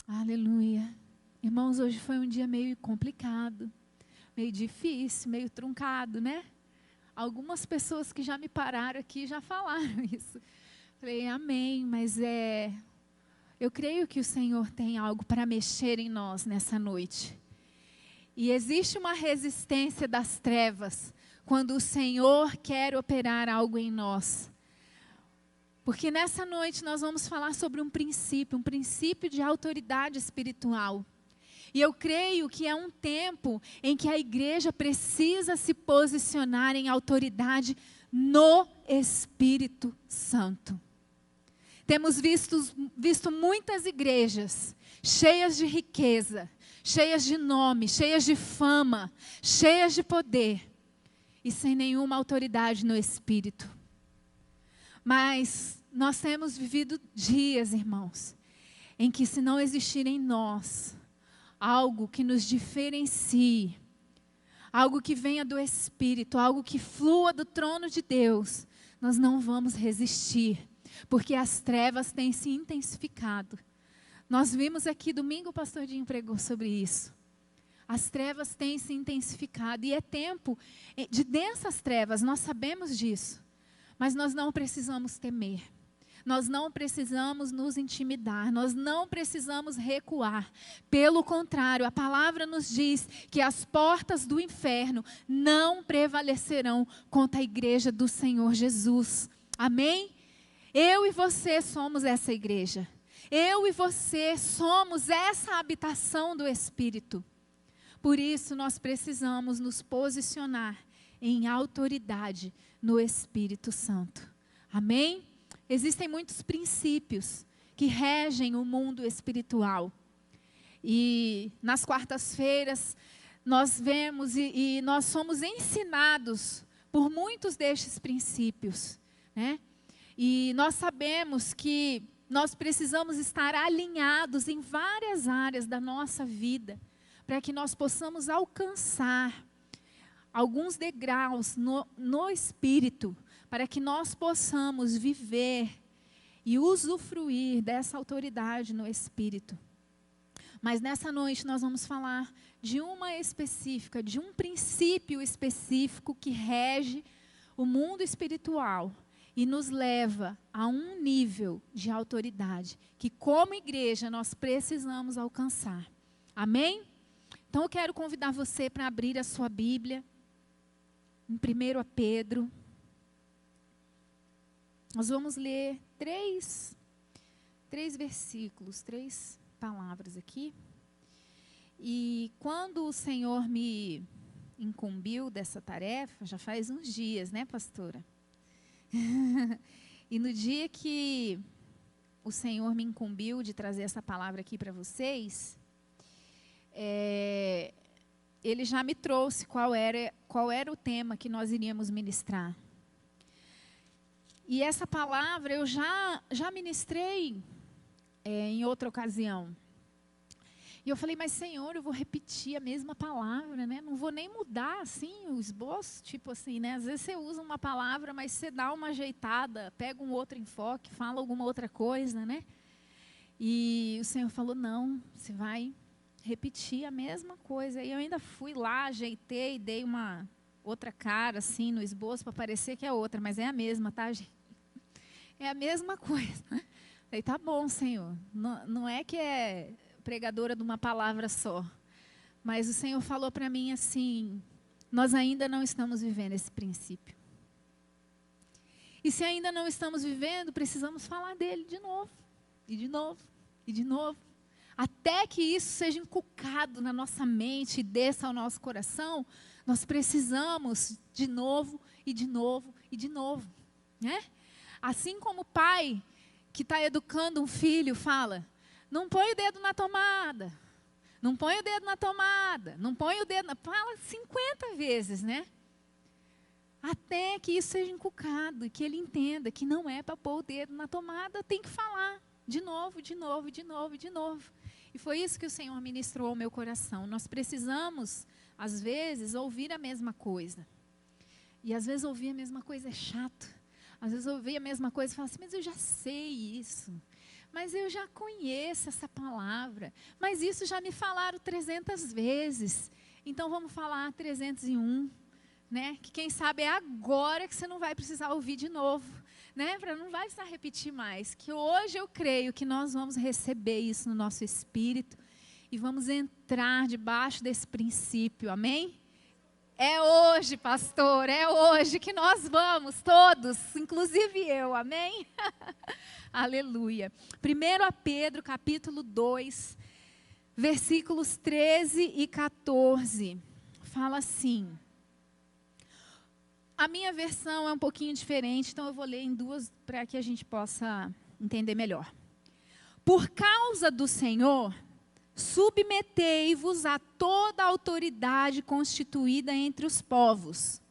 Aleluia. Irmãos, hoje foi um dia meio complicado, meio difícil, meio truncado, né? Algumas pessoas que já me pararam aqui já falaram isso. Falei, amém, mas eu creio que o Senhor tem algo para mexer em nós nessa noite. E existe uma resistência das trevas quando o Senhor quer operar algo em nós. Porque nessa noite nós vamos falar sobre um princípio de autoridade espiritual. E eu creio que é um tempo em que a igreja precisa se posicionar em autoridade no Espírito Santo. Temos visto muitas igrejas cheias de riqueza, cheias de nome, cheias de fama, cheias de poder e sem nenhuma autoridade no Espírito. Mas nós temos vivido dias, irmãos, em que se não existir em nós algo que nos diferencie, algo que venha do Espírito, algo que flua do trono de Deus, nós não vamos resistir, porque as trevas têm se intensificado. Nós vimos aqui, domingo o pastor Dinho pregou sobre isso. As trevas têm se intensificado e é tempo de densas trevas, nós sabemos disso. Mas nós não precisamos temer, nós não precisamos nos intimidar, nós não precisamos recuar. Pelo contrário, a palavra nos diz que as portas do inferno não prevalecerão contra a igreja do Senhor Jesus. Amém? Eu e você somos essa igreja. Eu e você somos essa habitação do Espírito. Por isso nós precisamos nos posicionar em autoridade no Espírito Santo. Amém? Existem muitos princípios que regem o mundo espiritual. E nas quartas-feiras nós vemos e nós somos ensinados por muitos destes princípios, né? E nós sabemos que nós precisamos estar alinhados em várias áreas da nossa vida, para que nós possamos alcançar alguns degraus no Espírito, para que nós possamos viver e usufruir dessa autoridade no Espírito. Mas nessa noite nós vamos falar de uma específica, de um princípio específico que rege o mundo espiritual e nos leva a um nível de autoridade que, como igreja, nós precisamos alcançar. Amém? Então eu quero convidar você para abrir a sua Bíblia em 1 Pedro. Nós vamos ler três versículos, 3 palavras aqui. E quando o Senhor me incumbiu dessa tarefa, já faz uns dias, né, pastora? E no dia que o Senhor me incumbiu de trazer essa palavra aqui para vocês, Ele já me trouxe qual era o tema que nós iríamos ministrar. E essa palavra eu já ministrei em outra ocasião. E eu falei, mas Senhor, eu vou repetir a mesma palavra, né? Não vou nem mudar assim o esboço, tipo assim, né? Às vezes você usa uma palavra, mas você dá uma ajeitada, pega um outro enfoque, fala alguma outra coisa, né? E o Senhor falou, não, você vai repetir a mesma coisa. E eu ainda fui lá, ajeitei, dei uma outra cara assim no esboço para parecer que é outra, mas é a mesma, tá, gente? É a mesma coisa. Falei, tá bom, Senhor. Não é que é pregadora de uma palavra só, mas o Senhor falou para mim assim, nós ainda não estamos vivendo esse princípio. E se ainda não estamos vivendo, precisamos falar dele de novo, e de novo, e de novo. Até que isso seja inculcado na nossa mente e desça ao nosso coração, nós precisamos de novo, e de novo, e de novo, né? Assim como o pai que está educando um filho fala, não põe o dedo na tomada, não põe o dedo na tomada, não põe o dedo fala 50 vezes, né? Até que isso seja inculcado e que ele entenda que não é para pôr o dedo na tomada, tem que falar de novo, de novo, de novo, de novo. E foi isso que o Senhor ministrou ao meu coração. Nós precisamos, às vezes, ouvir a mesma coisa. E às vezes ouvir a mesma coisa é chato. Às vezes ouvir a mesma coisa e falar assim, mas eu já sei isso. mas eu já conheço essa palavra, mas isso já me falaram 300 vezes, então vamos falar 301, né? Que quem sabe é agora que você não vai precisar ouvir de novo, né? Não vai precisar repetir mais, que hoje eu creio que nós vamos receber isso no nosso espírito e vamos entrar debaixo desse princípio, amém? É hoje, pastor, é hoje que nós vamos, todos, inclusive eu, amém? Aleluia. 1 Pedro, capítulo 2, versículos 13 e 14, fala assim. A minha versão é um pouquinho diferente, então eu vou ler em duas para que a gente possa entender melhor. Por causa do Senhor, submetei-vos a toda a autoridade constituída entre os povos,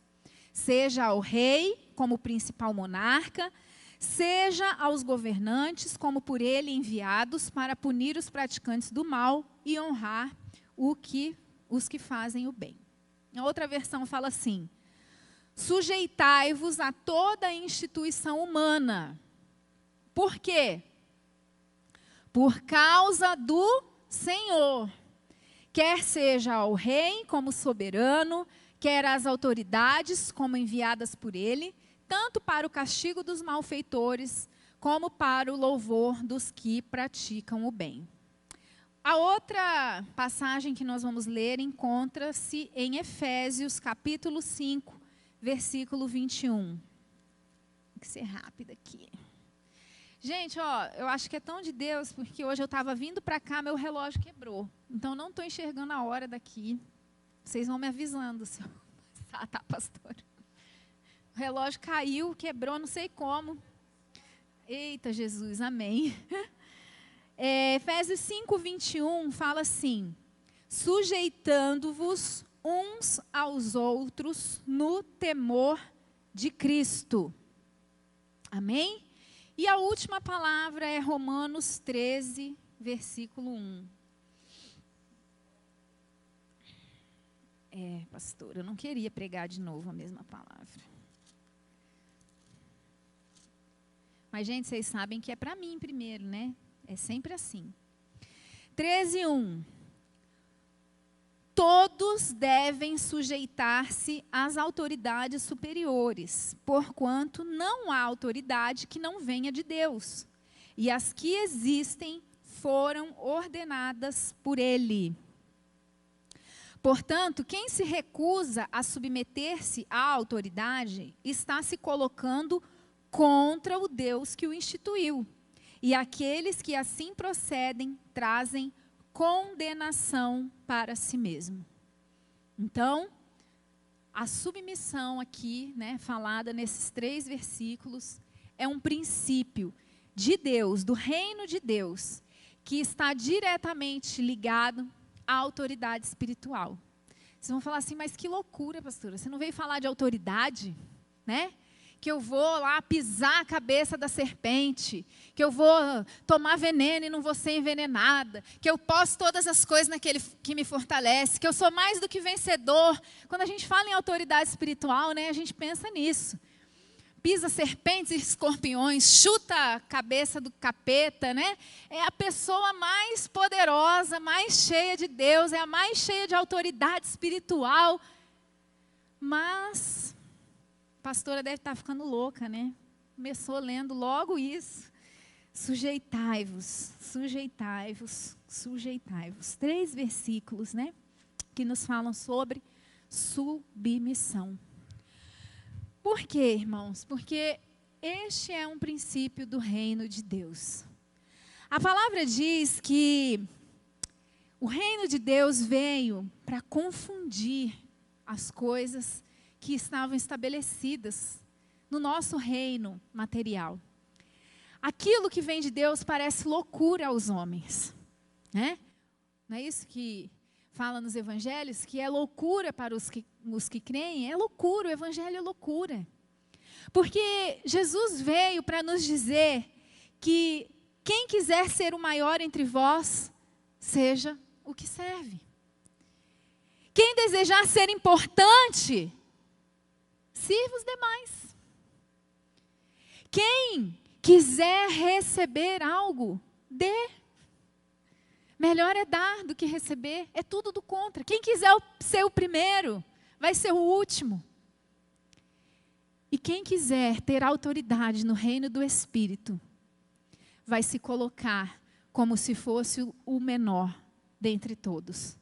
seja ao rei como principal monarca, seja aos governantes como por ele enviados para punir os praticantes do mal e honrar os que fazem o bem. A outra versão fala assim: sujeitai-vos a toda a instituição humana. Por quê? Por causa do Senhor, quer seja ao rei como soberano, quer às autoridades como enviadas por ele, tanto para o castigo dos malfeitores, como para o louvor dos que praticam o bem. A outra passagem que nós vamos ler encontra-se em Efésios, capítulo 5, versículo 21. Tem que ser rápido aqui. Gente, ó, eu acho que é tão de Deus, porque hoje eu estava vindo para cá, meu relógio quebrou. Então, não estou enxergando a hora daqui. Vocês vão me avisando se eu passar, tá, pastor? O relógio caiu, quebrou, não sei como. Eita, Jesus, amém. Efésios 5, 21 fala assim: sujeitando-vos uns aos outros no temor de Cristo. Amém? E a última palavra é Romanos 13, versículo 1. Pastor, eu não queria pregar de novo a mesma palavra. Mas, gente, vocês sabem que é para mim primeiro, né? É sempre assim. 13, 1. Todos devem sujeitar-se às autoridades superiores, porquanto não há autoridade que não venha de Deus, e as que existem foram ordenadas por Ele. Portanto, quem se recusa a submeter-se à autoridade está se colocando contra o Deus que o instituiu, e aqueles que assim procedem trazem condenação para si mesmo. Então, a submissão aqui, né, falada nesses 3 versículos, é um princípio de Deus, do reino de Deus, que está diretamente ligado à autoridade espiritual. Vocês vão falar assim, mas que loucura, pastora, você não veio falar de autoridade, né? Que eu vou lá pisar a cabeça da serpente, que eu vou tomar veneno e não vou ser envenenada, que eu posso todas as coisas naquele que me fortalece, que eu sou mais do que vencedor. Quando a gente fala em autoridade espiritual, né, a gente pensa nisso. Pisa serpentes e escorpiões, chuta a cabeça do capeta, né? É a pessoa mais poderosa, mais cheia de Deus, é a mais cheia de autoridade espiritual. Mas a pastora deve estar ficando louca, né? Começou lendo logo isso. Sujeitai-vos, sujeitai-vos, sujeitai-vos. 3 versículos, né? Que nos falam sobre submissão. Por quê, irmãos? Porque este é um princípio do reino de Deus. A palavra diz que o reino de Deus veio para confundir as coisas que estavam estabelecidas no nosso reino material. Aquilo que vem de Deus parece loucura aos homens, né? Não é isso que fala nos evangelhos? Que é loucura para os que creem? É loucura, o evangelho é loucura. Porque Jesus veio para nos dizer que quem quiser ser o maior entre vós, seja o que serve. Quem desejar ser importante, sirva os demais. Quem quiser receber algo, dê. Melhor é dar do que receber. É tudo do contra. Quem quiser ser o primeiro, vai ser o último. E quem quiser ter autoridade no reino do Espírito, vai se colocar como se fosse o menor dentre todos.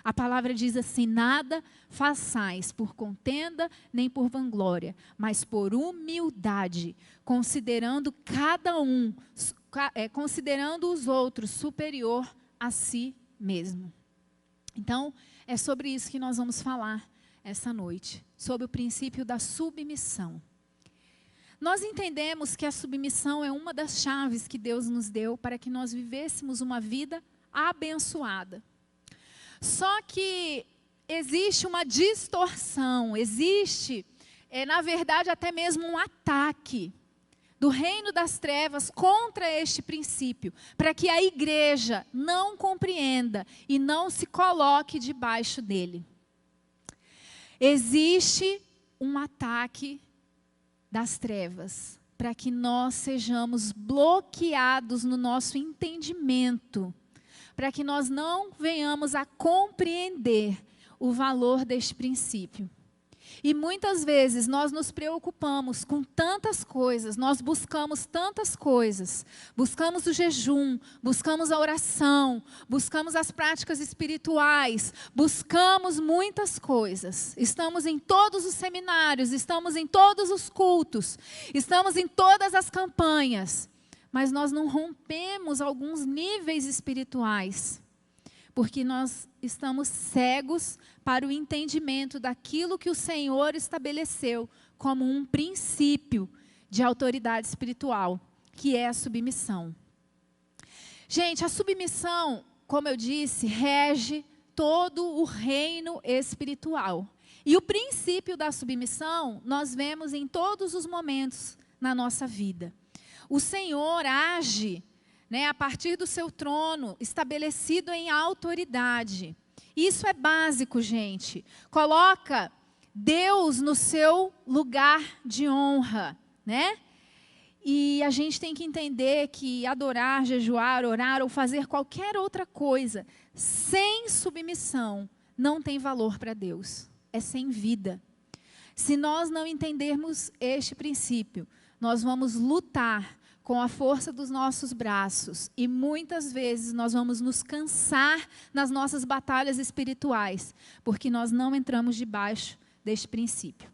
A palavra diz assim: nada façais por contenda nem por vanglória, mas por humildade, considerando considerando os outros superior a si mesmo. Então, é sobre isso que nós vamos falar essa noite, sobre o princípio da submissão. Nós entendemos que a submissão é uma das chaves que Deus nos deu para que nós vivêssemos uma vida abençoada. Só que existe uma distorção, existe, na verdade, até mesmo um ataque do reino das trevas contra este princípio, para que a igreja não compreenda e não se coloque debaixo dele. Existe um ataque das trevas, para que nós sejamos bloqueados no nosso entendimento, para que nós não venhamos a compreender o valor deste princípio. E muitas vezes nós nos preocupamos com tantas coisas, nós buscamos tantas coisas, buscamos o jejum, buscamos a oração, buscamos as práticas espirituais, buscamos muitas coisas. Estamos em todos os seminários, estamos em todos os cultos, estamos em todas as campanhas, mas nós não rompemos alguns níveis espirituais, porque nós estamos cegos para o entendimento daquilo que o Senhor estabeleceu como um princípio de autoridade espiritual, que é a submissão. Gente, a submissão, como eu disse, rege todo o reino espiritual. E o princípio da submissão nós vemos em todos os momentos na nossa vida. O Senhor age, a partir do seu trono, estabelecido em autoridade. Isso é básico, gente. Coloca Deus no seu lugar de honra, E a gente tem que entender que adorar, jejuar, orar ou fazer qualquer outra coisa sem submissão não tem valor para Deus. É sem vida. Se nós não entendermos este princípio, nós vamos lutar com a força dos nossos braços, e muitas vezes nós vamos nos cansar nas nossas batalhas espirituais, porque nós não entramos debaixo deste princípio.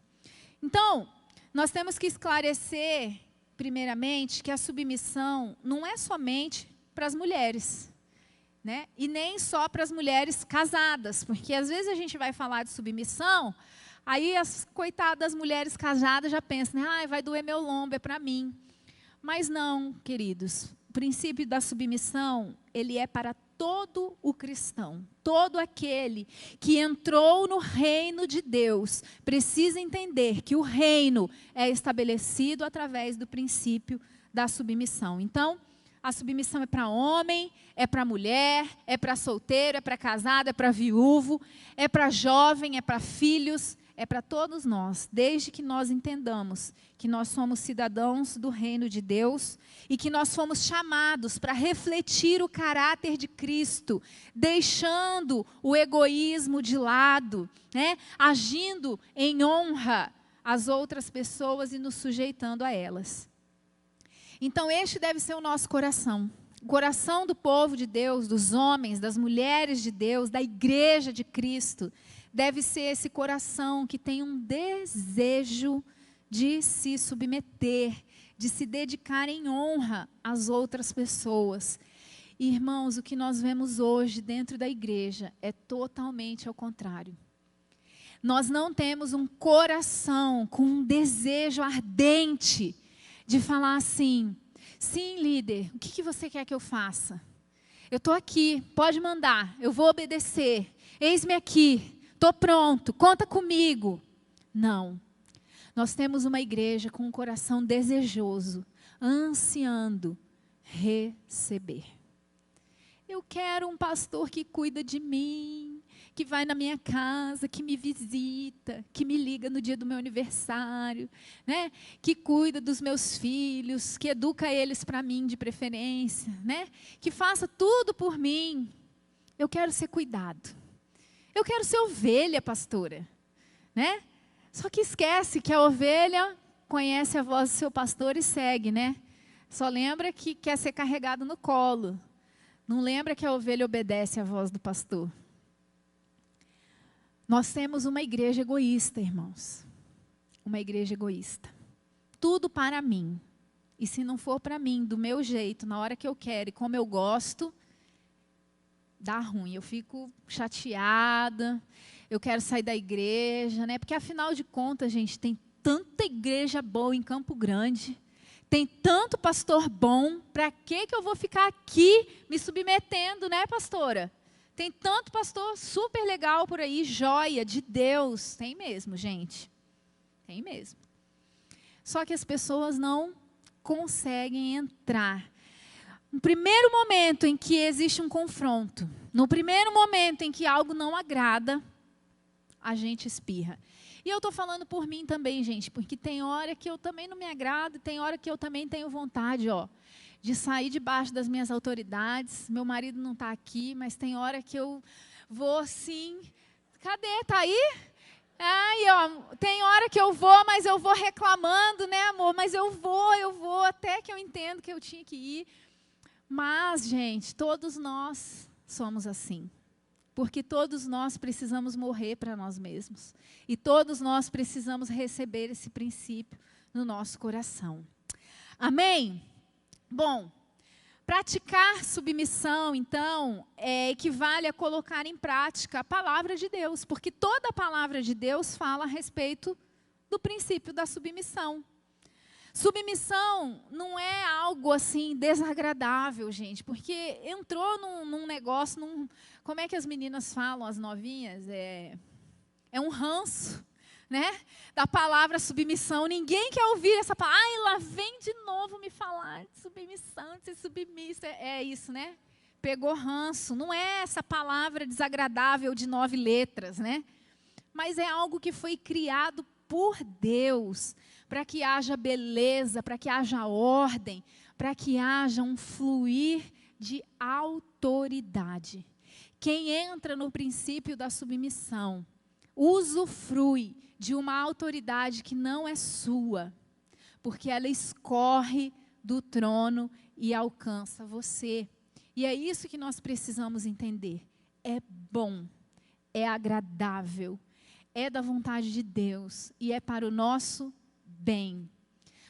Então, nós temos que esclarecer, primeiramente, que a submissão não é somente para as mulheres, e nem só para as mulheres casadas, porque às vezes a gente vai falar de submissão, aí as coitadas mulheres casadas já pensam, vai doer meu lombo, é para mim. Mas não, queridos, o princípio da submissão, ele é para todo o cristão. Todo aquele que entrou no reino de Deus precisa entender que o reino é estabelecido através do princípio da submissão. Então, a submissão é para homem, é para mulher, é para solteiro, é para casado, é para viúvo, é para jovem, é para filhos, é para todos nós, desde que nós entendamos que nós somos cidadãos do reino de Deus e que nós fomos chamados para refletir o caráter de Cristo, deixando o egoísmo de lado, agindo em honra às outras pessoas e nos sujeitando a elas. Então, este deve ser o nosso coração. O coração do povo de Deus, dos homens, das mulheres de Deus, da igreja de Cristo, deve ser esse coração que tem um desejo de se submeter, de se dedicar em honra às outras pessoas. Irmãos, o que nós vemos hoje dentro da igreja é totalmente ao contrário. Nós não temos um coração com um desejo ardente de falar assim: sim, líder, o que você quer que eu faça? Eu estou aqui, pode mandar, eu vou obedecer, eis-me aqui. Estou pronto, conta comigo. Não. Nós temos uma igreja com um coração desejoso, ansiando receber. Eu quero um pastor que cuida de mim, que vai na minha casa, que me visita, que me liga no dia do meu aniversário, né? Que cuida dos meus filhos, que educa eles para mim de preferência, né? Que faça tudo por mim. Eu quero ser cuidado. Eu quero ser ovelha, pastora, né? Só que esquece que a ovelha conhece a voz do seu pastor e segue, né? Só lembra que quer ser carregado no colo. Não lembra que a ovelha obedece à voz do pastor. Nós temos uma igreja egoísta, irmãos. Uma igreja egoísta. Tudo para mim. E se não for para mim, do meu jeito, na hora que eu quero e como eu gosto, dá ruim. Eu fico chateada. Eu quero sair da igreja, né? Porque afinal de contas, gente, tem tanta igreja boa em Campo Grande. Tem tanto pastor bom. Para que eu vou ficar aqui me submetendo, né, pastora? Tem tanto pastor super legal por aí, joia de Deus. Tem mesmo, gente. Tem mesmo. Só que as pessoas não conseguem entrar. No primeiro momento em que existe um confronto, no primeiro momento em que algo não agrada, a gente espirra. E eu estou falando por mim também, gente, porque tem hora que eu também não me agrado, tem hora que eu também tenho vontade, de sair debaixo das minhas autoridades. Meu marido não está aqui, mas tem hora que eu vou assim, cadê? Está aí? Tem hora que eu vou, mas eu vou reclamando, né, amor? Mas eu vou, até que eu entendo que eu tinha que ir. Mas, gente, todos nós somos assim. Porque todos nós precisamos morrer para nós mesmos. E todos nós precisamos receber esse princípio no nosso coração. Amém? Bom, praticar submissão, então, equivale a colocar em prática a palavra de Deus. Porque toda a palavra de Deus fala a respeito do princípio da submissão. Submissão não é algo assim desagradável, gente, porque entrou num negócio, como é que as meninas falam, as novinhas? É um ranço, né? Da palavra submissão. Ninguém quer ouvir essa palavra. Ai, lá vem de novo me falar de submissão, de ser submissa. É isso, né? Pegou ranço. Não é essa palavra desagradável de 9 letras, né? Mas é algo que foi criado por Deus, para que haja beleza, para que haja ordem, para que haja um fluir de autoridade. Quem entra no princípio da submissão, usufrui de uma autoridade que não é sua, porque ela escorre do trono e alcança você. E é isso que nós precisamos entender. É bom, é agradável, é da vontade de Deus e é para o nosso bem.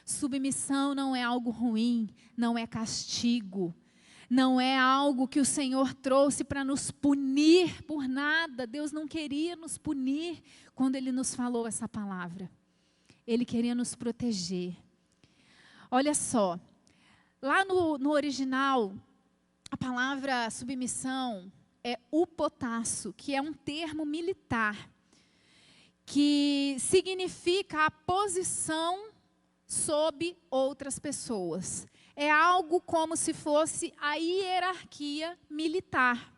Submissão não é algo ruim, não é castigo, não é algo que o Senhor trouxe para nos punir por nada. Deus não queria nos punir quando Ele nos falou essa palavra. Ele queria nos proteger. Olha só, lá no original, a palavra submissão é upotasso, que é um termo militar, que significa a posição sob outras pessoas. É algo como se fosse a hierarquia militar.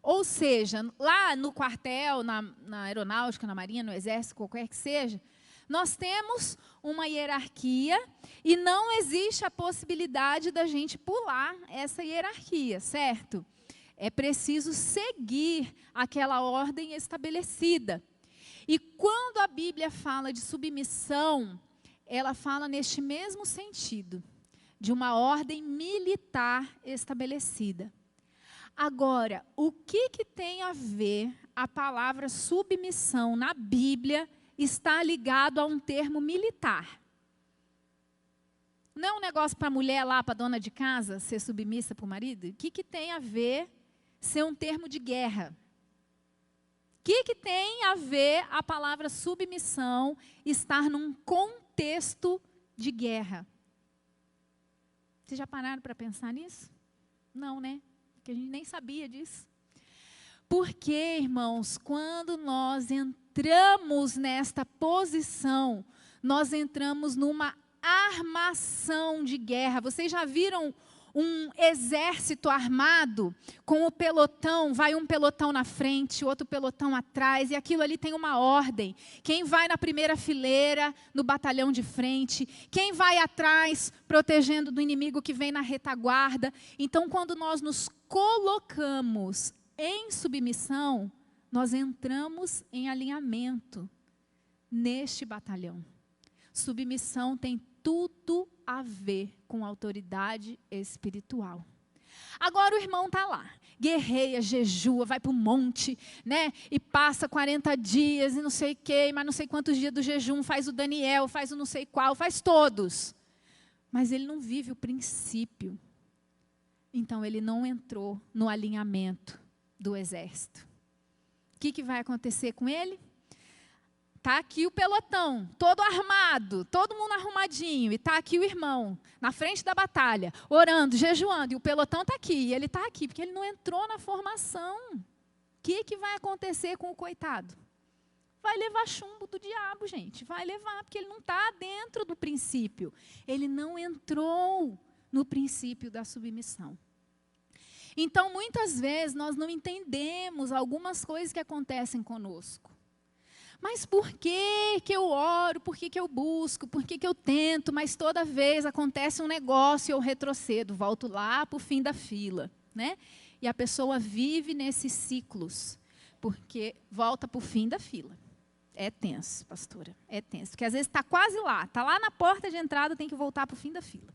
Ou seja, lá no quartel, na aeronáutica, na marinha, no exército, qualquer que seja, nós temos uma hierarquia e não existe a possibilidade da gente pular essa hierarquia, certo? É preciso seguir aquela ordem estabelecida. E quando a Bíblia fala de submissão, ela fala neste mesmo sentido, de uma ordem militar estabelecida. Agora, o que tem a ver a palavra submissão na Bíblia está ligado a um termo militar? Não é um negócio para a mulher lá, para a dona de casa, ser submissa para o marido? O que tem a ver ser um termo de guerra? O que tem a ver a palavra submissão estar num contexto de guerra? Vocês já pararam para pensar nisso? Não, né? Porque a gente nem sabia disso. Porque, irmãos, quando nós entramos nesta posição, nós entramos numa armação de guerra. Vocês já viram um exército armado com o pelotão, vai um pelotão na frente, outro pelotão atrás, e aquilo ali tem uma ordem. Quem vai na primeira fileira, no batalhão de frente, quem vai atrás, protegendo do inimigo que vem na retaguarda. Então, quando nós nos colocamos em submissão, nós entramos em alinhamento neste batalhão. Submissão tem tudo a ver com autoridade espiritual. Agora o irmão está lá, guerreia, jejua, vai para o monte, né? E passa 40 dias e não sei o quê, mas não sei quantos dias do jejum, faz o Daniel, faz o não sei qual, faz todos. Mas ele não vive o princípio. Então ele não entrou no alinhamento do exército. O que vai acontecer com ele? Está aqui o pelotão, todo armado, todo mundo arrumadinho, e está aqui o irmão, na frente da batalha, orando, jejuando, e o pelotão está aqui, e ele está aqui, porque ele não entrou na formação. O que vai acontecer com o coitado? Vai levar chumbo do diabo, gente, vai levar, porque ele não está dentro do princípio. Ele não entrou no princípio da submissão. Então, muitas vezes, nós não entendemos algumas coisas que acontecem conosco. Mas por que eu oro, por que eu busco, por que eu tento, mas toda vez acontece um negócio e eu retrocedo, volto lá para o fim da fila, né? E a pessoa vive nesses ciclos, porque volta para o fim da fila. É tenso, pastora, é tenso, porque às vezes está quase lá, está lá na porta de entrada, tem que voltar para o fim da fila.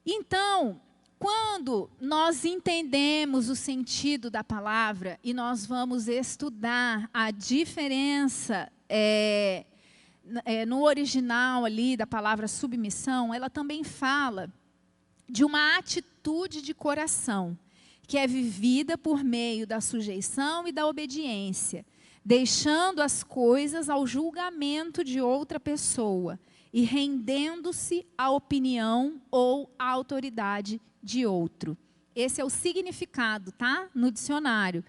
Então, quando nós entendemos o sentido da palavra e nós vamos estudar a diferença no original ali da palavra submissão, ela também fala de uma atitude de coração, que é vivida por meio da sujeição e da obediência, deixando as coisas ao julgamento de outra pessoa e rendendo-se à opinião ou à autoridade de outro. Esse é o significado, tá? No dicionário.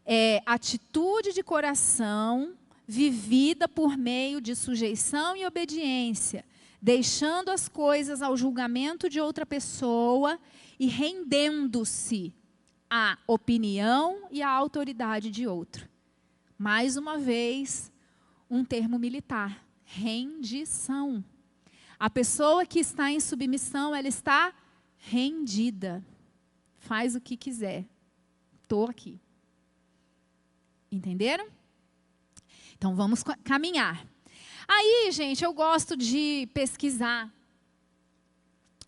É atitude de coração vivida por meio de sujeição e obediência, deixando as coisas ao julgamento de outra pessoa e rendendo-se à opinião e à autoridade de outro. Mais uma vez, um termo militar, rendição. A pessoa que está em submissão, ela está rendida. Faz o que quiser. Estou aqui. Entenderam? Então, vamos caminhar. Aí, gente, eu gosto de pesquisar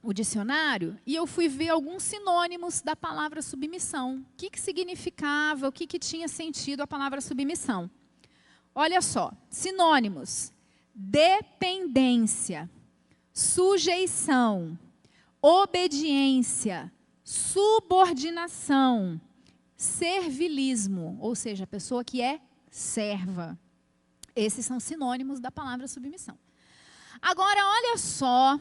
o dicionário e eu fui ver alguns sinônimos da palavra submissão. O que significava, o que tinha sentido a palavra submissão. Olha só, sinônimos. Dependência, sujeição, obediência, subordinação, servilismo, ou seja, a pessoa que é serva. Esses são sinônimos da palavra submissão. Agora, olha só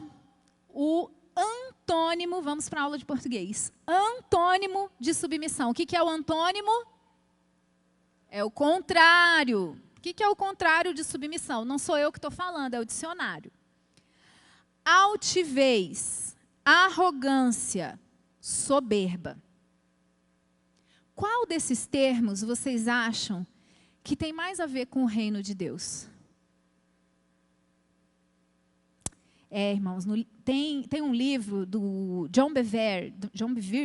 o antônimo, vamos para a aula de português. Antônimo de submissão. O que é o antônimo? É o contrário. O que é o contrário de submissão? Não sou eu que estou falando, é o dicionário. Altivez, arrogância, soberba. Qual desses termos vocês acham que tem mais a ver com o reino de Deus? Irmãos, tem um livro do John Bevere,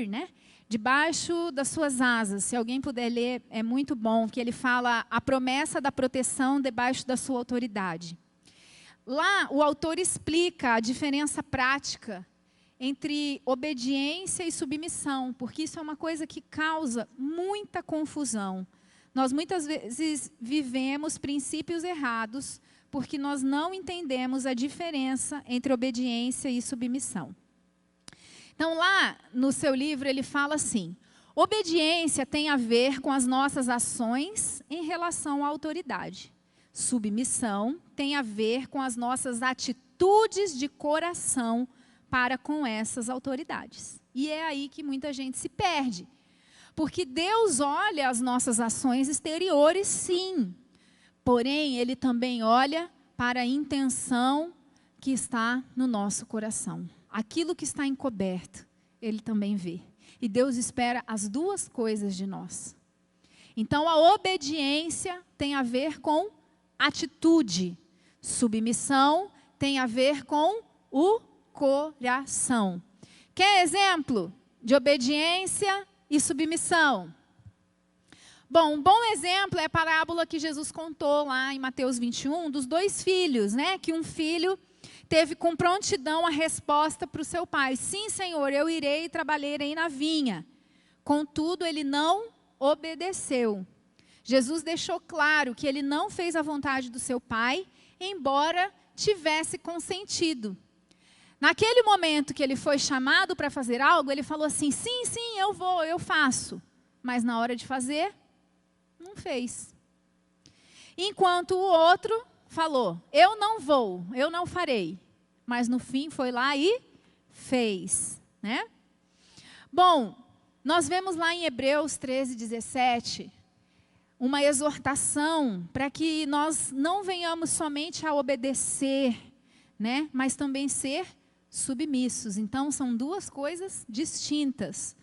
né? Debaixo das suas asas, se alguém puder ler, é muito bom, que ele fala a promessa da proteção debaixo da sua autoridade. Lá, o autor explica a diferença prática entre obediência e submissão, porque isso é uma coisa que causa muita confusão. Nós muitas vezes vivemos princípios errados, porque nós não entendemos a diferença entre obediência e submissão. Então, lá no seu livro, ele fala assim: obediência tem a ver com as nossas ações em relação à autoridade. Submissão tem a ver com as nossas atitudes de coração para com essas autoridades. E é aí que muita gente se perde. Porque Deus olha as nossas ações exteriores, sim. Porém, Ele também olha para a intenção que está no nosso coração. Aquilo que está encoberto, Ele também vê. E Deus espera as duas coisas de nós. Então, a obediência tem a ver com atitude. Submissão tem a ver com o coração. Quer exemplo de obediência e submissão? Bom, um bom exemplo é a parábola que Jesus contou lá em Mateus 21, dos 2 filhos, né? Que um filho teve com prontidão a resposta para o seu pai: sim, Senhor, eu irei e trabalharei na vinha. Contudo, ele não obedeceu. Jesus deixou claro que ele não fez a vontade do seu pai, embora tivesse consentido. Naquele momento que ele foi chamado para fazer algo, ele falou assim: sim, sim, eu vou, eu faço. Mas na hora de fazer, não fez. Enquanto o outro falou: eu não vou, eu não farei. Mas no fim foi lá e fez, né? Bom, nós vemos lá em Hebreus 13:17, uma exortação para que nós não venhamos somente a obedecer, né? Mas também ser submissos. Então, são duas coisas distintas.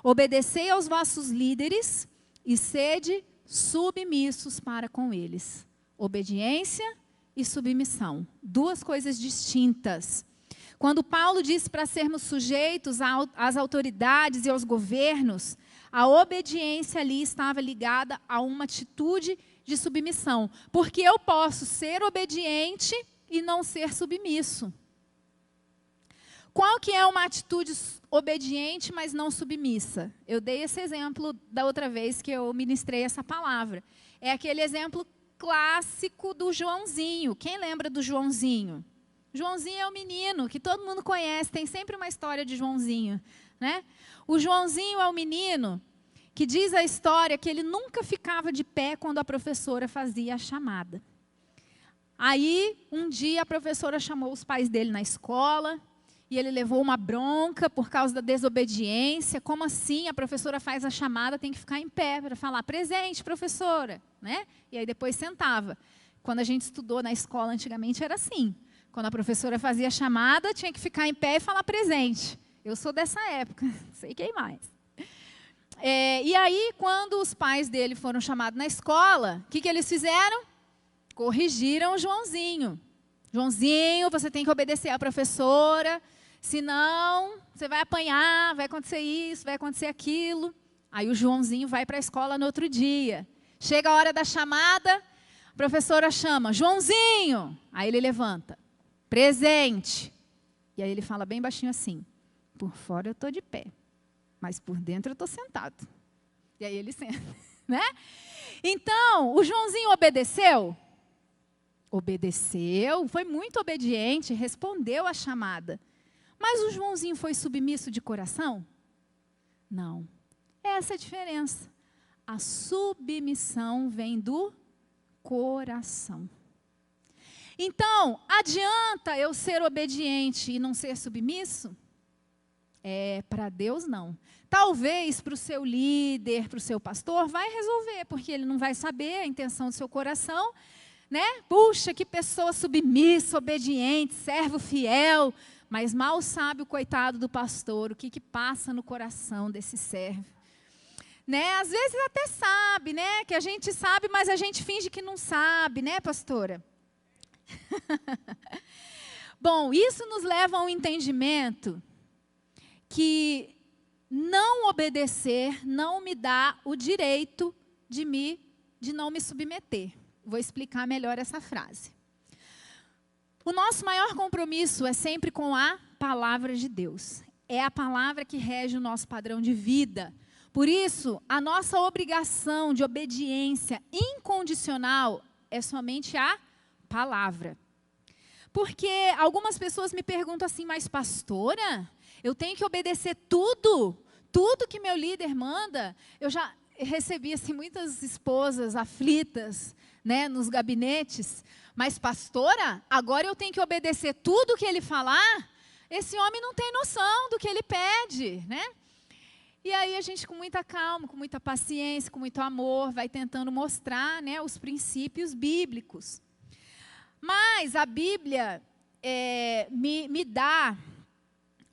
Obedecei aos vossos líderes e sede submissos para com eles. Obediência e submissão. Duas coisas distintas. Quando Paulo disse para sermos sujeitos às autoridades e aos governos, a obediência ali estava ligada a uma atitude de submissão. Porque eu posso ser obediente e não ser submisso. Qual que é uma atitude obediente, mas não submissa? Eu dei esse exemplo da outra vez que eu ministrei essa palavra. É aquele exemplo clássico do Joãozinho. Quem lembra do Joãozinho? Joãozinho é o menino que todo mundo conhece, tem sempre uma história de Joãozinho, né? O Joãozinho é o menino que diz a história que ele nunca ficava de pé quando a professora fazia a chamada. Aí, um dia, a professora chamou os pais dele na escola e ele levou uma bronca por causa da desobediência. Como assim? A professora faz a chamada, tem que ficar em pé para falar: presente, professora, né? E aí depois sentava. Quando a gente estudou na escola antigamente era assim. Quando a professora fazia a chamada, tinha que ficar em pé e falar presente. Eu sou dessa época, não sei quem mais. E aí, quando os pais dele foram chamados na escola, o que eles fizeram? Corrigiram o Joãozinho. Joãozinho, você tem que obedecer à professora, senão você vai apanhar, vai acontecer isso, vai acontecer aquilo. Aí o Joãozinho vai para a escola no outro dia. Chega a hora da chamada, a professora chama: Joãozinho! Aí ele levanta: presente. E aí ele fala bem baixinho assim: por fora eu estou de pé, mas por dentro eu estou sentado. E aí ele senta, né? Então, o Joãozinho obedeceu? Obedeceu, foi muito obediente, respondeu à chamada. Mas o Joãozinho foi submisso de coração? Não. Essa é a diferença. A submissão vem do coração. Então, adianta eu ser obediente e não ser submisso? Para Deus não. Talvez para o seu líder, para o seu pastor, vai resolver, porque ele não vai saber a intenção do seu coração, né? Puxa, que pessoa submissa, obediente, servo fiel, mas mal sabe o coitado do pastor, o que passa no coração desse servo. Né? Às vezes até sabe, né? Que a gente sabe, mas a gente finge que não sabe, né, pastora? Bom, isso nos leva a um entendimento que não obedecer não me dá o direito de não me submeter. Vou explicar melhor essa frase. O nosso maior compromisso é sempre com a palavra de Deus. É a palavra que rege o nosso padrão de vida. Por isso, a nossa obrigação de obediência incondicional é somente a palavra. Porque algumas pessoas me perguntam assim: mas pastora, eu tenho que obedecer tudo que meu líder manda? Eu já recebi assim, muitas esposas aflitas, né, nos gabinetes. Mas pastora, agora eu tenho que obedecer tudo que ele falar? Esse homem não tem noção do que ele pede, né? E aí a gente, com muita calma, com muita paciência, com muito amor, vai tentando mostrar, né, os princípios bíblicos. Mas a Bíblia me dá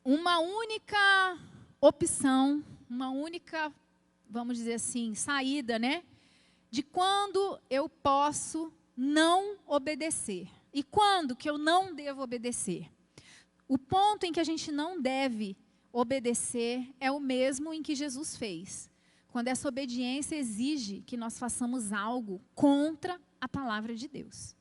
uma única opção, uma única, vamos dizer assim, saída, né? De quando eu posso não obedecer. E quando que eu não devo obedecer? O ponto em que a gente não deve obedecer é o mesmo em que Jesus fez. Quando essa obediência exige que nós façamos algo contra a palavra de Deus.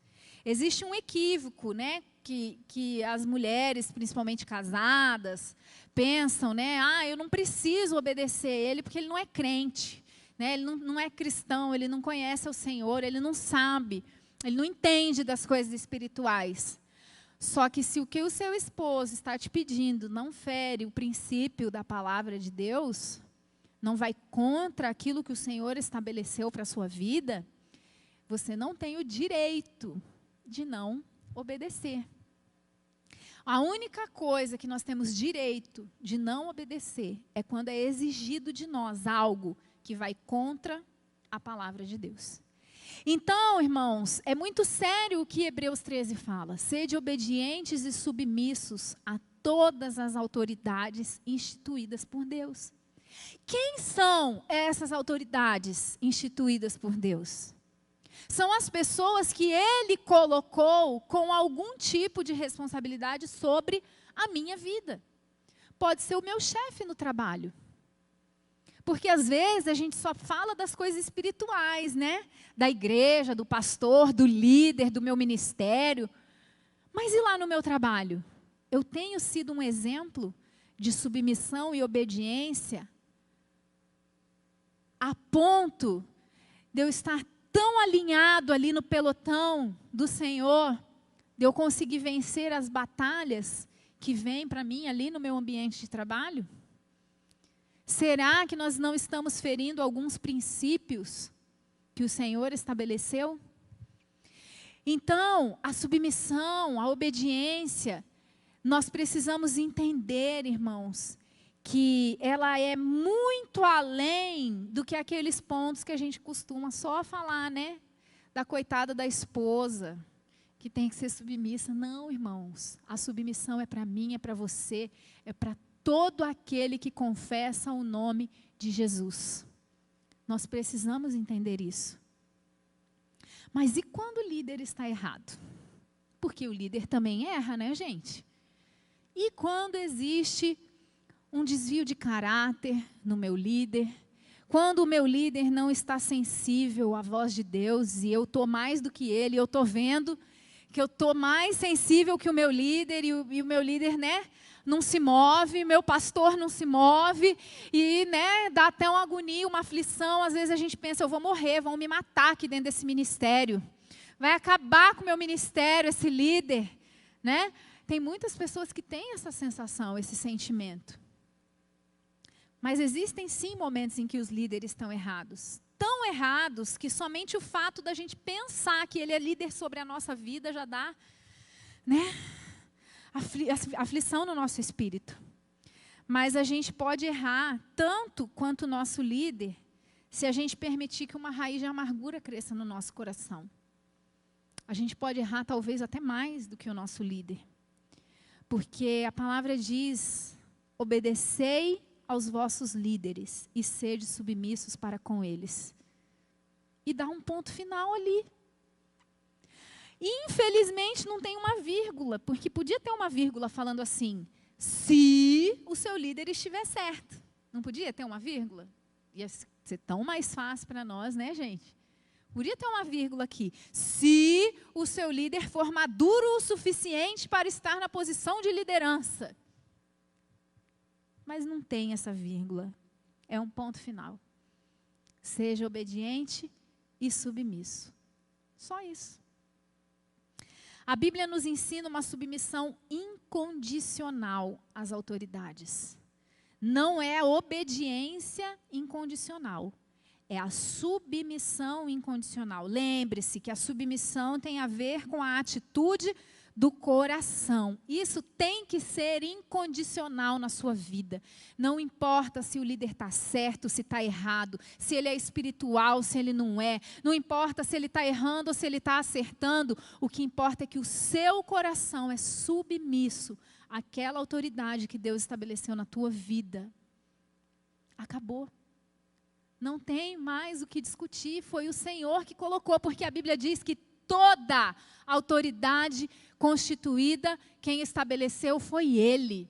Existe um equívoco, né? Que as mulheres, principalmente casadas, pensam, né? Eu não preciso obedecer ele porque ele não é crente, né? Ele não é cristão, ele não conhece o Senhor, ele não sabe, ele não entende das coisas espirituais. Só que se o que o seu esposo está te pedindo não fere o princípio da palavra de Deus, não vai contra aquilo que o Senhor estabeleceu para a sua vida, você não tem o direito de não obedecer. A única coisa que nós temos direito de não obedecer é quando é exigido de nós algo que vai contra a palavra de Deus. Então, irmãos, é muito sério o que Hebreus 13 fala. Sede obedientes e submissos a todas as autoridades instituídas por Deus. Quem são essas autoridades instituídas por Deus? São as pessoas que Ele colocou com algum tipo de responsabilidade sobre a minha vida. Pode ser o meu chefe no trabalho. Porque às vezes a gente só fala das coisas espirituais, né? Da igreja, do pastor, do líder, do meu ministério. Mas e lá no meu trabalho? Eu tenho sido um exemplo de submissão e obediência a ponto de eu estar tão alinhado ali no pelotão do Senhor, de eu conseguir vencer as batalhas que vêm para mim ali no meu ambiente de trabalho? Será que nós não estamos ferindo alguns princípios que o Senhor estabeleceu? Então, a submissão, a obediência, nós precisamos entender, irmãos, que ela é muito além do que aqueles pontos que a gente costuma só falar, né? Da coitada da esposa, que tem que ser submissa. Não, irmãos, a submissão é para mim, é para você, é para todo aquele que confessa o nome de Jesus. Nós precisamos entender isso. Mas e quando o líder está errado? Porque o líder também erra, né, gente? E quando existe um desvio de caráter no meu líder, quando o meu líder não está sensível à voz de Deus e eu estou mais do que ele, eu estou vendo que eu estou mais sensível que o meu líder e o meu líder, né, não se move, meu pastor não se move e, né, dá até uma agonia, uma aflição. Às vezes a gente pensa, eu vou morrer, vão me matar aqui dentro desse ministério. Vai acabar com o meu ministério, esse líder, né? Tem muitas pessoas que têm essa sensação, esse sentimento. Mas existem sim momentos em que os líderes estão errados. Tão errados que somente o fato da gente pensar que ele é líder sobre a nossa vida já dá, né, aflição no nosso espírito. Mas a gente pode errar tanto quanto o nosso líder se a gente permitir que uma raiz de amargura cresça no nosso coração. A gente pode errar talvez até mais do que o nosso líder. Porque a palavra diz, obedecei aos vossos líderes e sede submissos para com eles. E dá um ponto final ali. Infelizmente não tem uma vírgula, porque podia ter uma vírgula falando assim, se o seu líder estiver certo. Não podia ter uma vírgula? Ia ser tão mais fácil para nós, né, gente? Podia ter uma vírgula aqui. Se o seu líder for maduro o suficiente para estar na posição de liderança. Mas não tem essa vírgula. É um ponto final. Seja obediente e submisso. Só isso. A Bíblia nos ensina uma submissão incondicional às autoridades. Não é a obediência incondicional. É a submissão incondicional. Lembre-se que a submissão tem a ver com a atitude do coração. Isso tem que ser incondicional na sua vida. Não importa se o líder está certo, se está errado, se ele é espiritual, se ele não é. Não importa se ele está errando ou se ele está acertando. O que importa é que o seu coração é submisso àquela autoridade que Deus estabeleceu na tua vida. acabou. Não tem mais o que discutir, foi o Senhor que colocou, porque a Bíblia diz que toda autoridade constituída, quem estabeleceu foi Ele.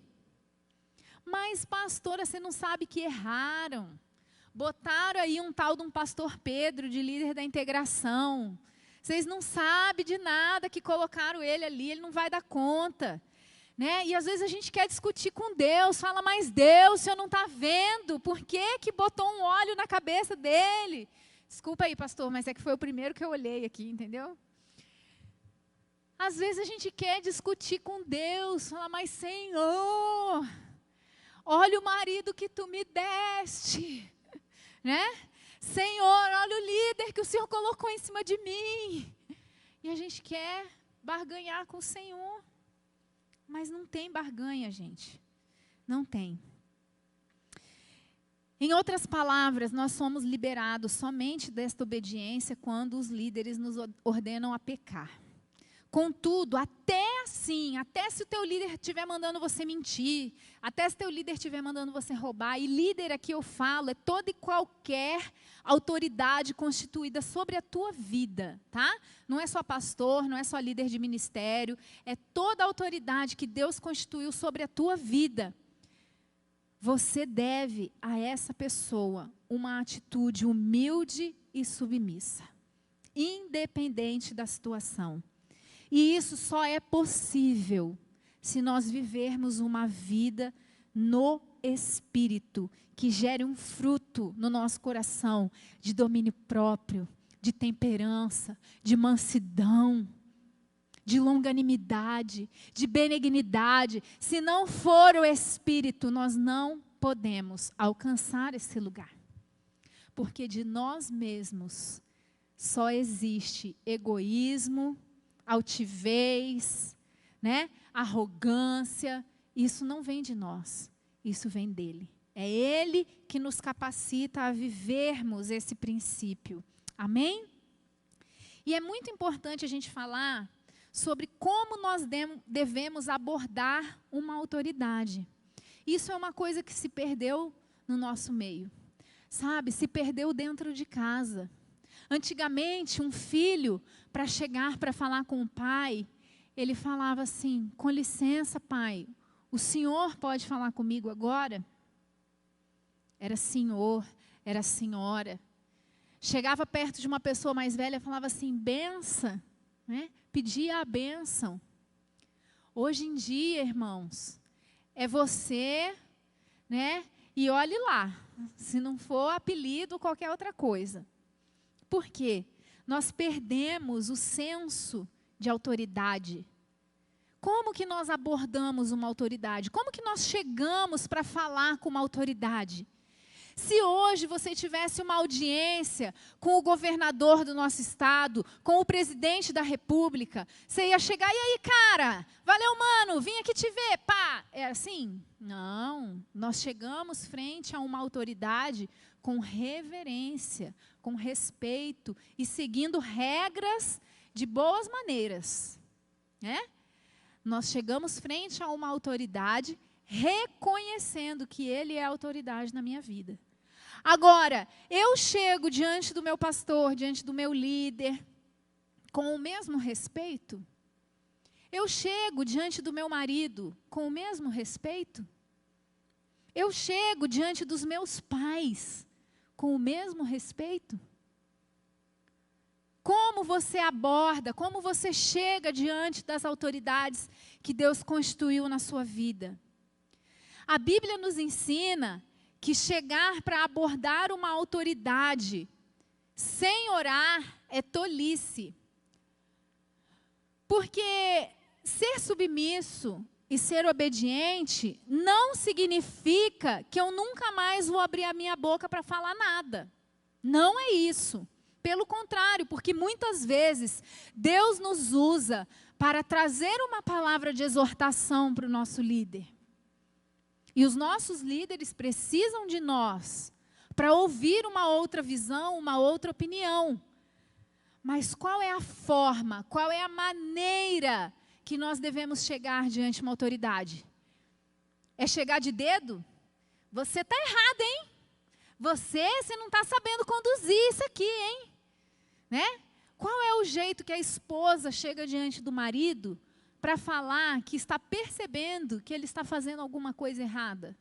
Mas, pastora, você não sabe que erraram. Botaram aí um tal de um pastor Pedro, de líder da integração. Vocês não sabem de nada que colocaram ele ali, ele não vai dar conta. Né? E às vezes a gente quer discutir com Deus, fala, mas Deus, o Senhor não está vendo, por que botou um óleo na cabeça dele? Desculpa aí, pastor, mas é que foi o primeiro que eu olhei aqui, entendeu? Às vezes a gente quer discutir com Deus, fala, mas Senhor, olha o marido que tu me deste, né? Senhor, olha o líder que o Senhor colocou em cima de mim. E a gente quer barganhar com o Senhor. Mas não tem barganha, gente. Não tem. Em outras palavras, nós somos liberados somente desta obediência quando os líderes nos ordenam a pecar. Contudo, até assim, até se o teu líder estiver mandando você mentir, até se o teu líder estiver mandando você roubar, e líder aqui eu falo, é toda e qualquer autoridade constituída sobre a tua vida, tá? Não é só pastor, não é só líder de ministério, é toda a autoridade que Deus constituiu sobre a tua vida. Você deve a essa pessoa uma atitude humilde e submissa, independente da situação. E isso só é possível se nós vivermos uma vida no Espírito, que gere um fruto no nosso coração de domínio próprio, de temperança, de mansidão, de longanimidade, de benignidade. Se não for o Espírito, nós não podemos alcançar esse lugar. Porque de nós mesmos só existe egoísmo, altivez, né? Arrogância. Isso não vem de nós, isso vem dele. É Ele que nos capacita a vivermos esse princípio. Amém? E é muito importante a gente falar sobre como nós devemos abordar uma autoridade. Isso é uma coisa que se perdeu no nosso meio. Sabe, se perdeu dentro de casa. Antigamente, um filho, para chegar para falar com o pai, ele falava assim, com licença, pai, o senhor pode falar comigo agora? Era senhor, era senhora. Chegava perto de uma pessoa mais velha, falava assim, benção, né? Pedia a bênção. Hoje em dia, irmãos, é você, né? E olhe lá, se não for apelido ou qualquer outra coisa. Por quê? Nós perdemos o senso de autoridade. Como que nós abordamos uma autoridade? Como que nós chegamos para falar com uma autoridade? Se hoje você tivesse uma audiência com o governador do nosso estado, com o presidente da república, você ia chegar, e aí, cara? Valeu, mano, vim aqui te ver, pá. É assim? Não, nós chegamos frente a uma autoridade com reverência, com respeito e seguindo regras de boas maneiras, né? Nós chegamos frente a uma autoridade reconhecendo que ele é a autoridade na minha vida. Agora, eu chego diante do meu pastor, diante do meu líder, com o mesmo respeito? Eu chego diante do meu marido com o mesmo respeito? Eu chego diante dos meus pais com o mesmo respeito? Como você aborda, como você chega diante das autoridades que Deus constituiu na sua vida? A Bíblia nos ensina que chegar para abordar uma autoridade sem orar é tolice. Porque ser submisso e ser obediente não significa que eu nunca mais vou abrir a minha boca para falar nada. Não é isso. Pelo contrário, porque muitas vezes Deus nos usa para trazer uma palavra de exortação para o nosso líder. E os nossos líderes precisam de nós para ouvir uma outra visão, uma outra opinião. Mas qual é a forma, qual é a maneira que nós devemos chegar diante de uma autoridade? É chegar de dedo? Você está errado, hein? Você não está sabendo conduzir isso aqui, hein? Né? Qual é o jeito que a esposa chega diante do marido para falar que está percebendo que ele está fazendo alguma coisa errada?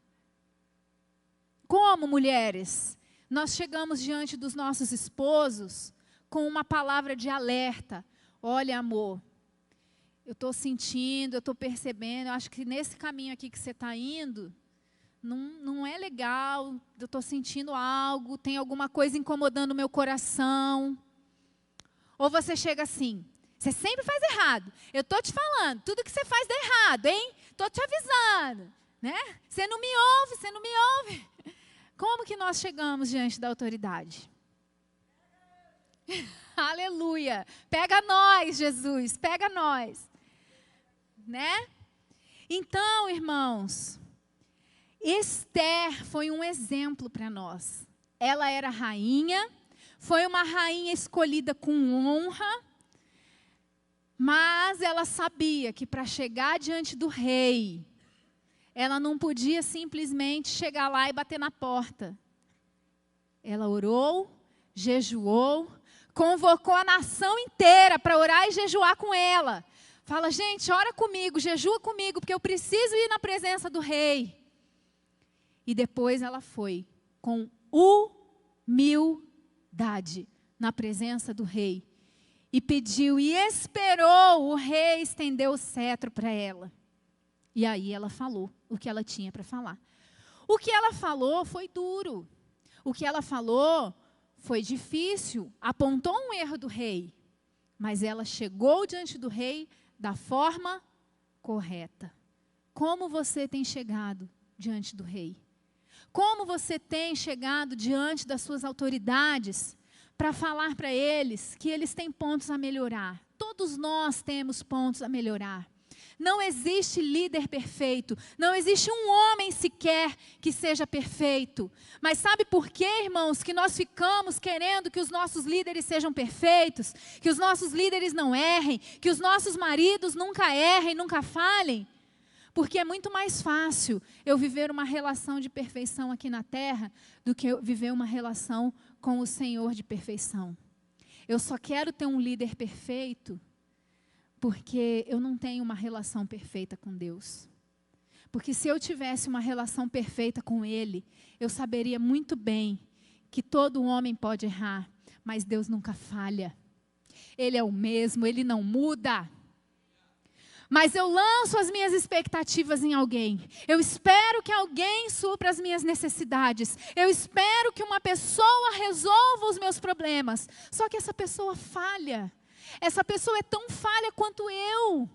Como mulheres, nós chegamos diante dos nossos esposos com uma palavra de alerta. Olha, amor, eu estou sentindo, eu estou percebendo, eu acho que nesse caminho aqui que você está indo, não é legal, eu estou sentindo algo, tem alguma coisa incomodando o meu coração. Ou você chega assim, você sempre faz errado, eu estou te falando, tudo que você faz dá errado, hein? Estou te avisando, né? Você não me ouve, você não me ouve. Como que nós chegamos diante da autoridade? Aleluia! Pega nós, Jesus, pega nós. Né? Então, irmãos, Esther foi um exemplo para nós. Ela era rainha, foi uma rainha escolhida com honra, mas ela sabia que para chegar diante do rei, ela não podia simplesmente chegar lá e bater na porta. Ela orou, jejuou, convocou a nação inteira para orar e jejuar com ela. Fala, gente, ora comigo, jejua comigo, porque eu preciso ir na presença do rei. E depois ela foi com humildade na presença do rei. E pediu e esperou o rei estender o cetro para ela. E aí ela falou o que ela tinha para falar. O que ela falou foi duro. O que ela falou foi difícil. Apontou um erro do rei. Mas ela chegou diante do rei da forma correta. Como você tem chegado diante do rei? Como você tem chegado diante das suas autoridades para falar para eles que eles têm pontos a melhorar? Todos nós temos pontos a melhorar. Não existe líder perfeito, não existe um homem sequer que seja perfeito. Mas sabe por quê, irmãos, que nós ficamos querendo que os nossos líderes sejam perfeitos, que os nossos líderes não errem, que os nossos maridos nunca errem, nunca falhem? Porque é muito mais fácil eu viver uma relação de perfeição aqui na terra do que eu viver uma relação com o Senhor de perfeição. Eu só quero ter um líder perfeito porque eu não tenho uma relação perfeita com Deus. Porque se eu tivesse uma relação perfeita com Ele, eu saberia muito bem que todo homem pode errar, mas Deus nunca falha. Ele é o mesmo, Ele não muda. Mas eu lanço as minhas expectativas em alguém. Eu espero que alguém supra as minhas necessidades. Eu espero que uma pessoa resolva os meus problemas. Só que essa pessoa falha. Essa pessoa é tão falha quanto eu.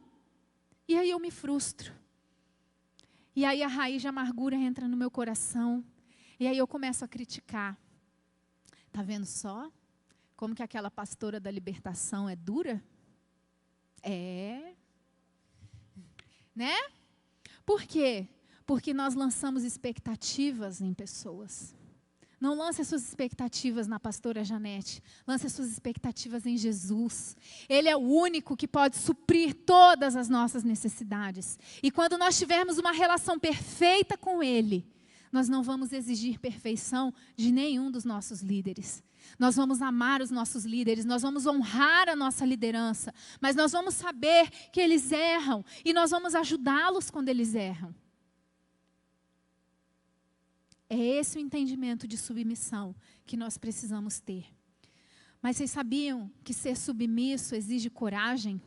E aí eu me frustro. E aí a raiz de amargura entra no meu coração. E aí eu começo a criticar. Tá vendo só? Como que aquela pastora da libertação é dura? É. Né? Por quê? Porque nós lançamos expectativas em pessoas. Não lance as suas expectativas na pastora Janete. Lance as suas expectativas em Jesus. Ele é o único que pode suprir todas as nossas necessidades. E quando nós tivermos uma relação perfeita com Ele, nós não vamos exigir perfeição de nenhum dos nossos líderes. Nós vamos amar os nossos líderes, nós vamos honrar a nossa liderança, mas nós vamos saber que eles erram e nós vamos ajudá-los quando eles erram. É esse o entendimento de submissão que nós precisamos ter. Mas vocês sabiam que ser submisso exige coragem?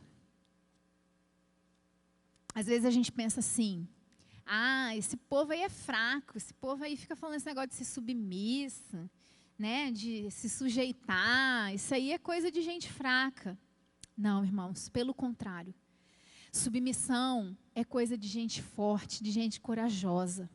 Às vezes a gente pensa assim, esse povo aí é fraco, esse povo aí fica falando esse negócio de ser submisso, né, de se sujeitar, isso aí é coisa de gente fraca. Não, irmãos, pelo contrário. Submissão é coisa de gente forte, de gente corajosa.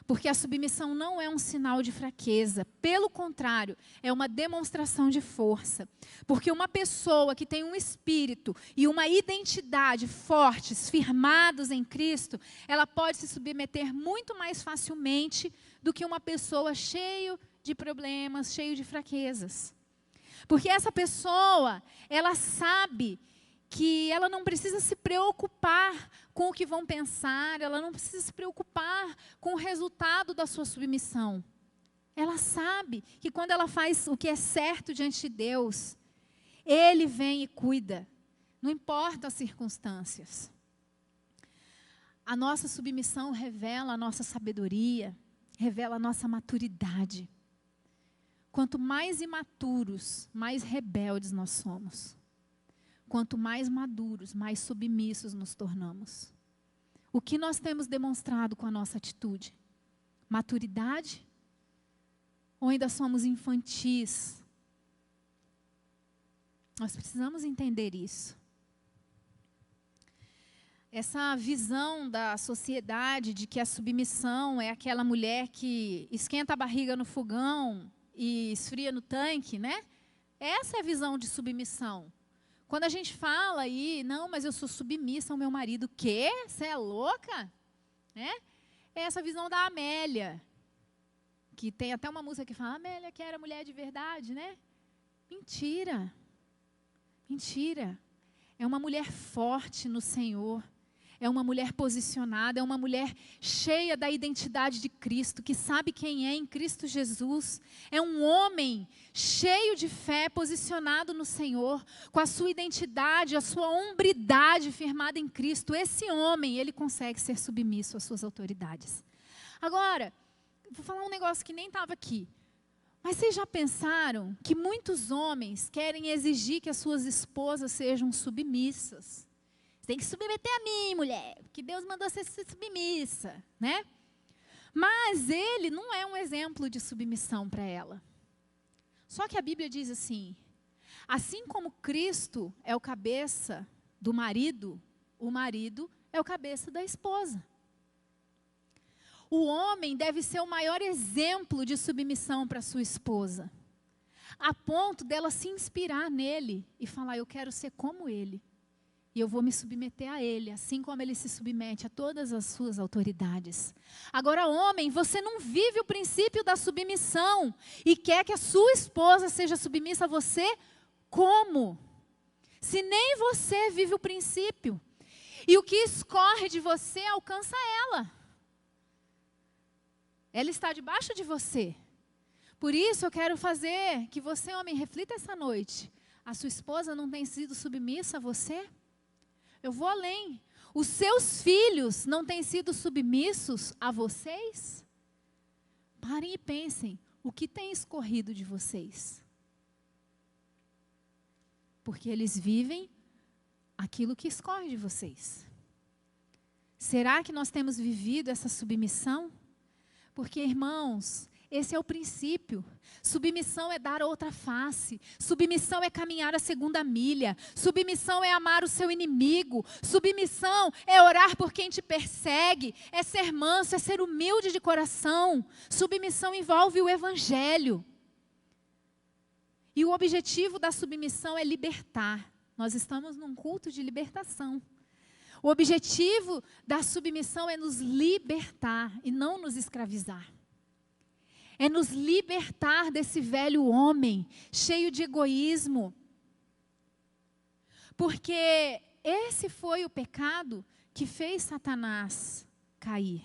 Porque a submissão não é um sinal de fraqueza, pelo contrário, é uma demonstração de força. Porque uma pessoa que tem um espírito e uma identidade fortes, firmados em Cristo, ela pode se submeter muito mais facilmente do que uma pessoa cheia de problemas, cheia de fraquezas. Porque essa pessoa, ela sabe que ela não precisa se preocupar com o que vão pensar, ela não precisa se preocupar com o resultado da sua submissão. Ela sabe que quando ela faz o que é certo diante de Deus, Ele vem e cuida, não importa as circunstâncias. A nossa submissão revela a nossa sabedoria, revela a nossa maturidade. Quanto mais imaturos, mais rebeldes nós somos. Quanto mais maduros, mais submissos nos tornamos. O que nós temos demonstrado com a nossa atitude? Maturidade? Ou ainda somos infantis? Nós precisamos entender isso. Essa visão da sociedade de que a submissão é aquela mulher que esquenta a barriga no fogão e esfria no tanque, né? Essa é a visão de submissão. Quando a gente fala aí, não, mas eu sou submissa ao meu marido. Quê? Você é louca? É essa visão da Amélia, que tem até uma música que fala, Amélia que era mulher de verdade, né? Mentira. Mentira. É uma mulher forte no Senhor. É uma mulher posicionada, é uma mulher cheia da identidade de Cristo, que sabe quem é em Cristo Jesus. É um homem cheio de fé, posicionado no Senhor, com a sua identidade, a sua hombridade firmada em Cristo. Esse homem, ele consegue ser submisso às suas autoridades. Agora, vou falar um negócio que nem estava aqui. Mas vocês já pensaram que muitos homens querem exigir que as suas esposas sejam submissas? Tem que submeter a mim, mulher, porque Deus mandou você ser submissa, né? Mas ele não é um exemplo de submissão para ela. Só que a Bíblia diz assim, assim como Cristo é o cabeça do marido, o marido é o cabeça da esposa. O homem deve ser o maior exemplo de submissão para sua esposa, a ponto dela se inspirar nele e falar, eu quero ser como ele. E eu vou me submeter a ele, assim como ele se submete a todas as suas autoridades. Agora, homem, você não vive o princípio da submissão e quer que a sua esposa seja submissa a você? Como? Se nem você vive o princípio. E o que escorre de você alcança ela. Ela está debaixo de você. Por isso eu quero fazer que você, homem, reflita essa noite. A sua esposa não tem sido submissa a você? Eu vou além. Os seus filhos não têm sido submissos a vocês? Parem e pensem, o que tem escorrido de vocês? Porque eles vivem aquilo que escorre de vocês. Será que nós temos vivido essa submissão? Porque, irmãos, esse é o princípio. Submissão é dar a outra face. Submissão é caminhar a segunda milha. Submissão é amar o seu inimigo. Submissão é orar por quem te persegue. É ser manso, é ser humilde de coração. Submissão envolve o evangelho. E o objetivo da submissão é libertar. Nós estamos num culto de libertação. O objetivo da submissão é nos libertar e não nos escravizar. É nos libertar desse velho homem, cheio de egoísmo. Porque esse foi o pecado que fez Satanás cair.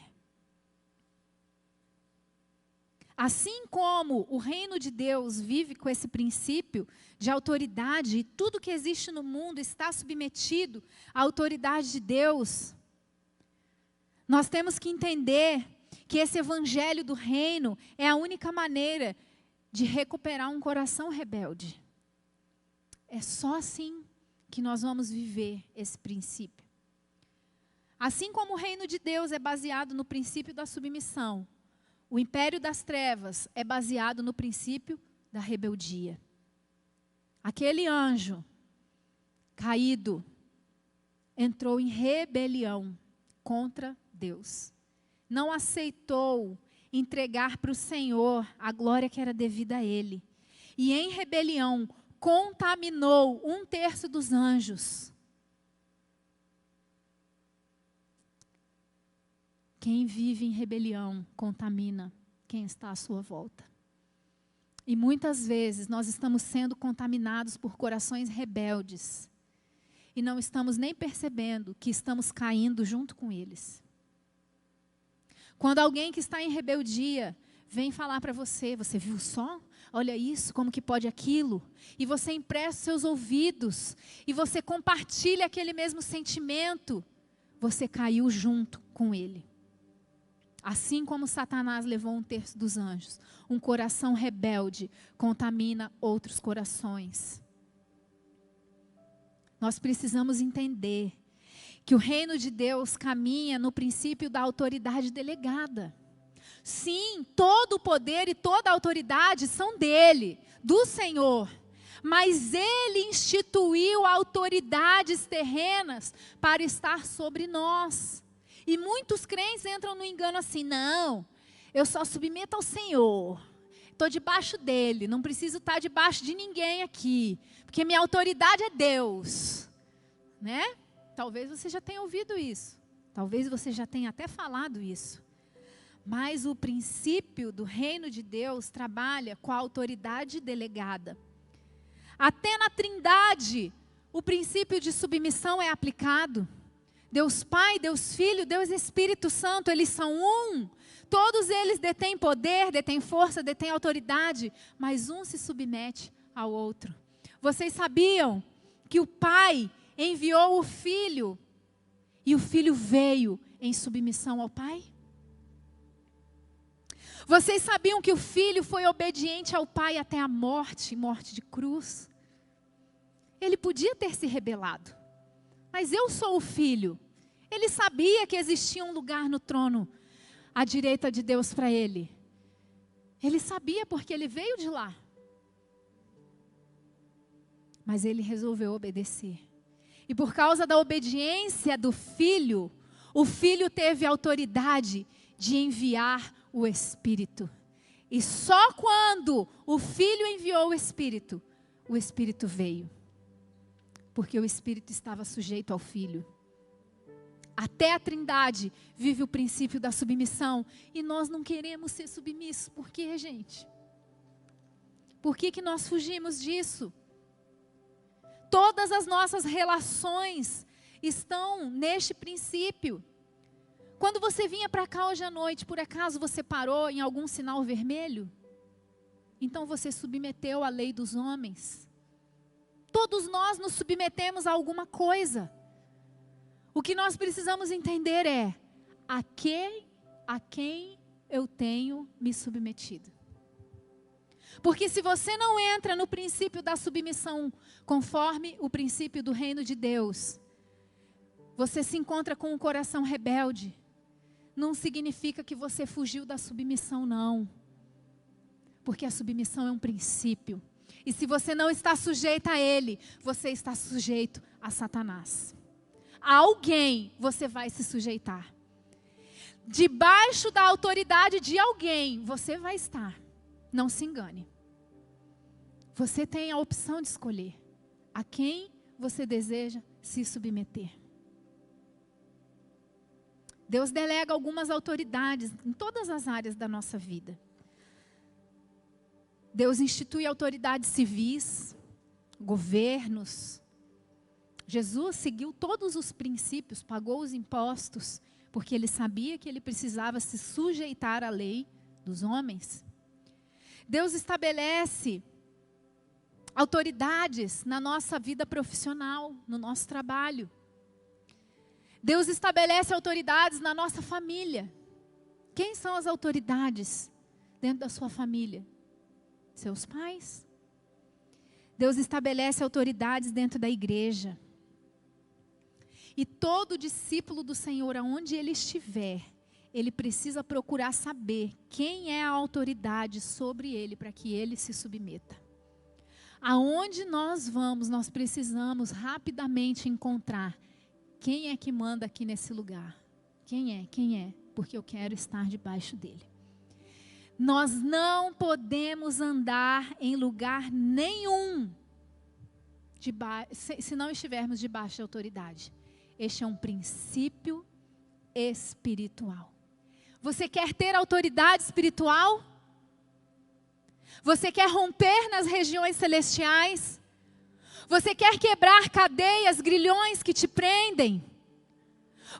Assim como o reino de Deus vive com esse princípio de autoridade, e tudo que existe no mundo está submetido à autoridade de Deus, nós temos que entender que esse evangelho do reino é a única maneira de recuperar um coração rebelde. É só assim que nós vamos viver esse princípio. Assim como o reino de Deus é baseado no princípio da submissão, o império das trevas é baseado no princípio da rebeldia. Aquele anjo caído entrou em rebelião contra Deus. Não aceitou entregar para o Senhor a glória que era devida a Ele. E em rebelião contaminou 1/3 dos anjos. Quem vive em rebelião contamina quem está à sua volta. E muitas vezes nós estamos sendo contaminados por corações rebeldes. E não estamos nem percebendo que estamos caindo junto com eles. Quando alguém que está em rebeldia vem falar para você, você viu só? Olha isso, como que pode aquilo? E você empresta seus ouvidos, e você compartilha aquele mesmo sentimento, você caiu junto com ele. Assim como Satanás levou 1/3 dos anjos, um coração rebelde contamina outros corações. Nós precisamos entender que o reino de Deus caminha no princípio da autoridade delegada. Sim, todo o poder e toda a autoridade são dele, do Senhor. Mas ele instituiu autoridades terrenas para estar sobre nós. E muitos crentes entram no engano assim, não, eu só submeto ao Senhor. Estou debaixo dele, não preciso estar debaixo de ninguém aqui. Porque minha autoridade é Deus. Né? Talvez você já tenha ouvido isso. Talvez você já tenha até falado isso. Mas o princípio do reino de Deus trabalha com a autoridade delegada. Até na Trindade, o princípio de submissão é aplicado. Deus Pai, Deus Filho, Deus Espírito Santo, eles são um. Todos eles detêm poder, detêm força, detêm autoridade, mas um se submete ao outro. Vocês sabiam que o Pai enviou o Filho e o Filho veio em submissão ao Pai? Vocês sabiam que o Filho foi obediente ao Pai até a morte, morte de cruz? Ele podia ter se rebelado, mas eu sou o Filho. Ele sabia que existia um lugar no trono à direita de Deus para ele. Ele sabia porque ele veio de lá. Mas ele resolveu obedecer. E por causa da obediência do Filho, o Filho teve autoridade de enviar o Espírito. E só quando o Filho enviou o Espírito veio. Porque o Espírito estava sujeito ao Filho. Até a Trindade vive o princípio da submissão. E nós não queremos ser submissos. Por quê, gente? Por que nós fugimos disso? Todas as nossas relações estão neste princípio. Quando você vinha para cá hoje à noite, por acaso você parou em algum sinal vermelho? Então você submeteu à lei dos homens. Todos nós nos submetemos a alguma coisa. O que nós precisamos entender é a quem eu tenho me submetido. Porque se você não entra no princípio da submissão conforme o princípio do reino de Deus, você se encontra com um coração rebelde. Não significa que você fugiu da submissão, não. Porque a submissão é um princípio. E se você não está sujeito a ele, você está sujeito a Satanás. A alguém você vai se sujeitar. Debaixo da autoridade de alguém você vai estar. Não se engane. Você tem a opção de escolher a quem você deseja se submeter. Deus delega algumas autoridades em todas as áreas da nossa vida. Deus institui autoridades civis, governos. Jesus seguiu todos os princípios, pagou os impostos, porque ele sabia que ele precisava se sujeitar à lei dos homens. Deus estabelece autoridades na nossa vida profissional, no nosso trabalho. Deus estabelece autoridades na nossa família. Quem são as autoridades dentro da sua família? Seus pais. Deus estabelece autoridades dentro da igreja. E todo discípulo do Senhor, aonde ele estiver, ele precisa procurar saber quem é a autoridade sobre ele para que ele se submeta. Aonde nós vamos, nós precisamos rapidamente encontrar quem é que manda aqui nesse lugar. Quem é? Quem é? Porque eu quero estar debaixo dele. Nós não podemos andar em lugar nenhum se não estivermos debaixo de autoridade. Este é um princípio espiritual. Você quer ter autoridade espiritual? Você quer romper nas regiões celestiais? Você quer quebrar cadeias, grilhões que te prendem?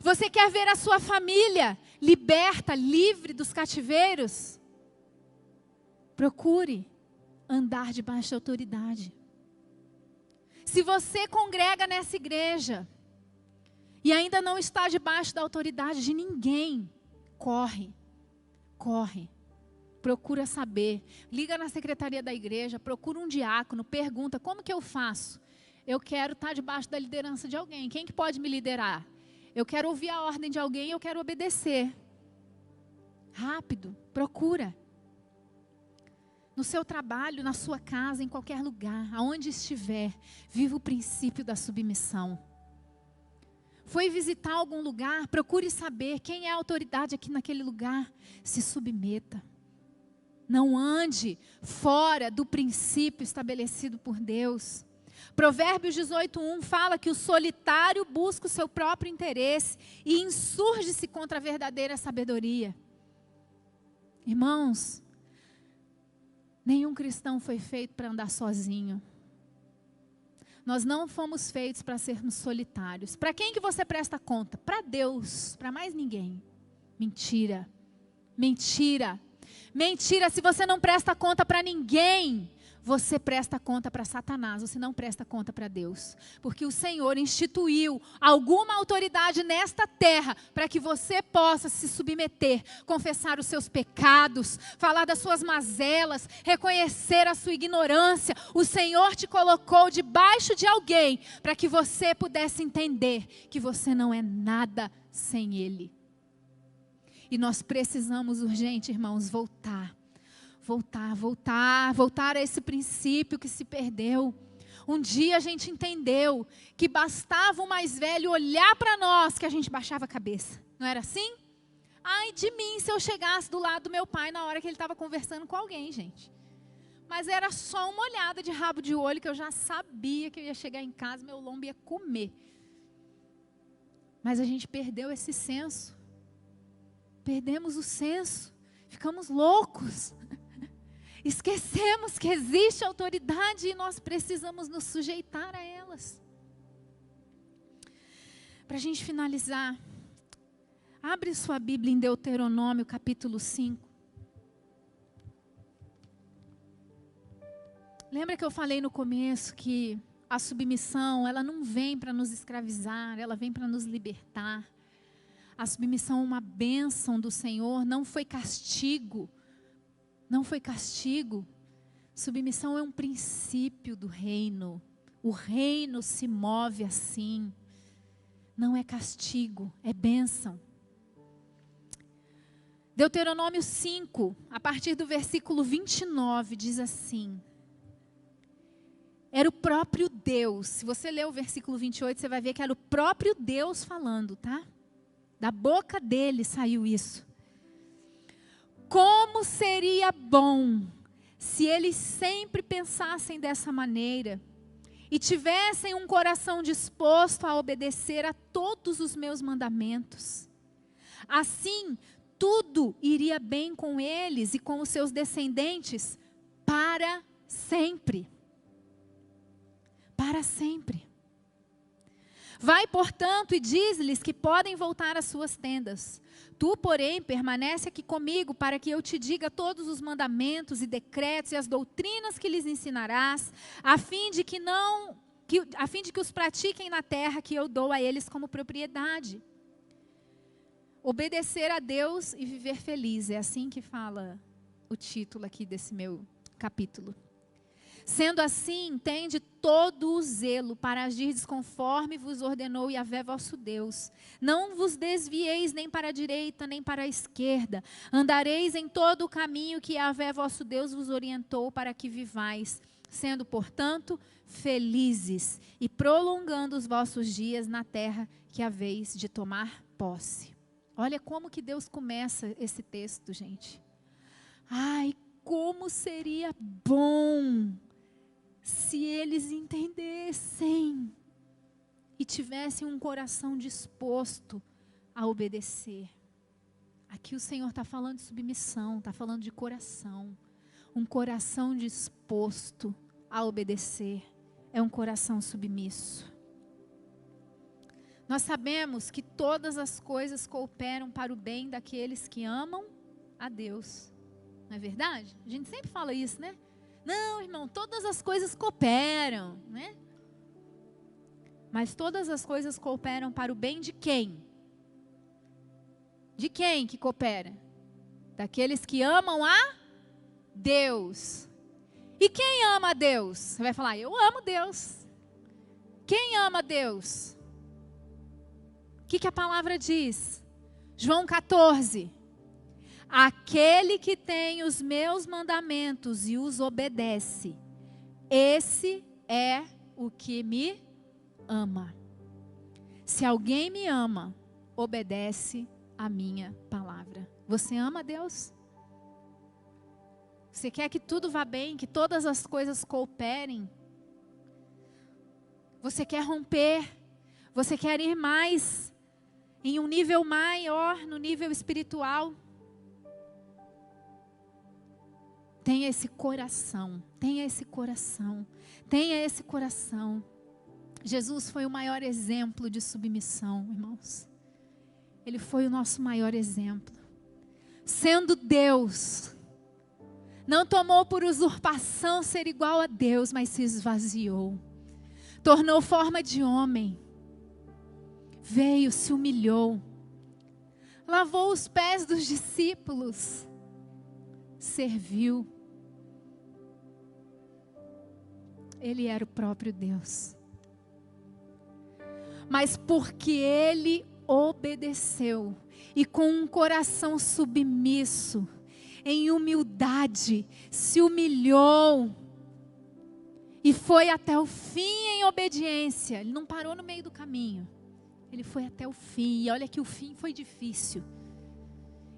Você quer ver a sua família liberta, livre dos cativeiros? Procure andar debaixo de autoridade. Se você congrega nessa igreja e ainda não está debaixo da autoridade de ninguém, corre. Procura saber. Liga na secretaria da igreja, procura um diácono, pergunta, como que eu faço? Eu quero estar debaixo da liderança de alguém. Quem que pode me liderar? Eu quero ouvir a ordem de alguém, eu quero obedecer. Rápido, procura. No seu trabalho, na sua casa, em qualquer lugar, aonde estiver, viva o princípio da submissão. Foi visitar algum lugar, procure saber quem é a autoridade aqui naquele lugar. Se submeta. Não ande fora do princípio estabelecido por Deus. Provérbios 18:1 fala que o solitário busca o seu próprio interesse e insurge-se contra a verdadeira sabedoria. Irmãos, nenhum cristão foi feito para andar sozinho. Nós não fomos feitos para sermos solitários. Para quem que você presta conta? Para Deus, para mais ninguém. Mentira. Mentira. Mentira, se você não presta conta para ninguém, você presta conta para Satanás, você não presta conta para Deus. Porque o Senhor instituiu alguma autoridade nesta terra para que você possa se submeter, confessar os seus pecados, falar das suas mazelas, reconhecer a sua ignorância. O Senhor te colocou debaixo de alguém para que você pudesse entender que você não é nada sem Ele. E nós precisamos urgente, irmãos, voltar a esse princípio que se perdeu. Um dia a gente entendeu que bastava o mais velho olhar para nós que a gente baixava a cabeça. Não era assim? Ai de mim se eu chegasse do lado do meu pai na hora que ele estava conversando com alguém, gente. Mas era só uma olhada de rabo de olho que eu já sabia que eu ia chegar em casa, meu lombo ia comer. Mas a gente perdeu esse senso. Perdemos o senso. Ficamos loucos. Esquecemos que existe autoridade e nós precisamos nos sujeitar a elas. Para a gente finalizar, abre sua Bíblia em Deuteronômio capítulo 5. Lembra que eu falei no começo que a submissão, ela não vem para nos escravizar, ela vem para nos libertar. A submissão é uma bênção do Senhor, não foi castigo. Não foi castigo. Submissão é um princípio do reino. O reino se move assim. Não é castigo, é bênção. Deuteronômio 5, a partir do versículo 29, diz assim. Era o próprio Deus. Se você ler o versículo 28, você vai ver que era o próprio Deus falando, tá? Da boca dele saiu isso. Como seria bom se eles sempre pensassem dessa maneira e tivessem um coração disposto a obedecer a todos os meus mandamentos. Assim, tudo iria bem com eles e com os seus descendentes para sempre. Para sempre. Vai, portanto, e diz-lhes que podem voltar às suas tendas. Tu, porém, permanece aqui comigo para que eu te diga todos os mandamentos e decretos e as doutrinas que lhes ensinarás, a fim de que os pratiquem na terra que eu dou a eles como propriedade. Obedecer a Deus e viver feliz, é assim que fala o título aqui desse meu capítulo. Sendo assim, tende todo o zelo para agirdes conforme vos ordenou Yahvé vosso Deus. Não vos desvieis nem para a direita, nem para a esquerda. Andareis em todo o caminho que Yahvé vosso Deus vos orientou para que vivais, sendo, portanto, felizes e prolongando os vossos dias na terra que haveis de tomar posse. Olha como que Deus começa esse texto, gente. Ai, como seria bom se eles entendessem e tivessem um coração disposto a obedecer. Aqui o Senhor está falando de submissão, está falando de coração. Um coração disposto a obedecer é um coração submisso. Nós sabemos que todas as coisas cooperam para o bem daqueles que amam a Deus. Não é verdade? A gente sempre fala isso, né? Não, irmão, todas as coisas cooperam, né? Mas todas as coisas cooperam para o bem de quem? De quem que coopera? Daqueles que amam a Deus. E quem ama a Deus? Você vai falar, eu amo Deus. Quem ama a Deus? O que a palavra diz? João 14. Aquele que tem os meus mandamentos e os obedece, esse é o que me ama. Se alguém me ama, obedece a minha palavra. Você ama a Deus? Você quer que tudo vá bem, que todas as coisas cooperem? Você quer romper? Você quer ir mais, em um nível maior, no nível espiritual? Tenha esse coração, tenha esse coração, tenha esse coração. Jesus foi o maior exemplo de submissão, irmãos. Ele foi o nosso maior exemplo. Sendo Deus, não tomou por usurpação ser igual a Deus, mas se esvaziou. Tornou forma de homem. Veio, se humilhou. Lavou os pés dos discípulos. Serviu. Ele era o próprio Deus. Mas porque ele obedeceu e com um coração submisso, em humildade, se humilhou e foi até o fim em obediência. Ele não parou no meio do caminho. Ele foi até o fim. E olha que o fim foi difícil.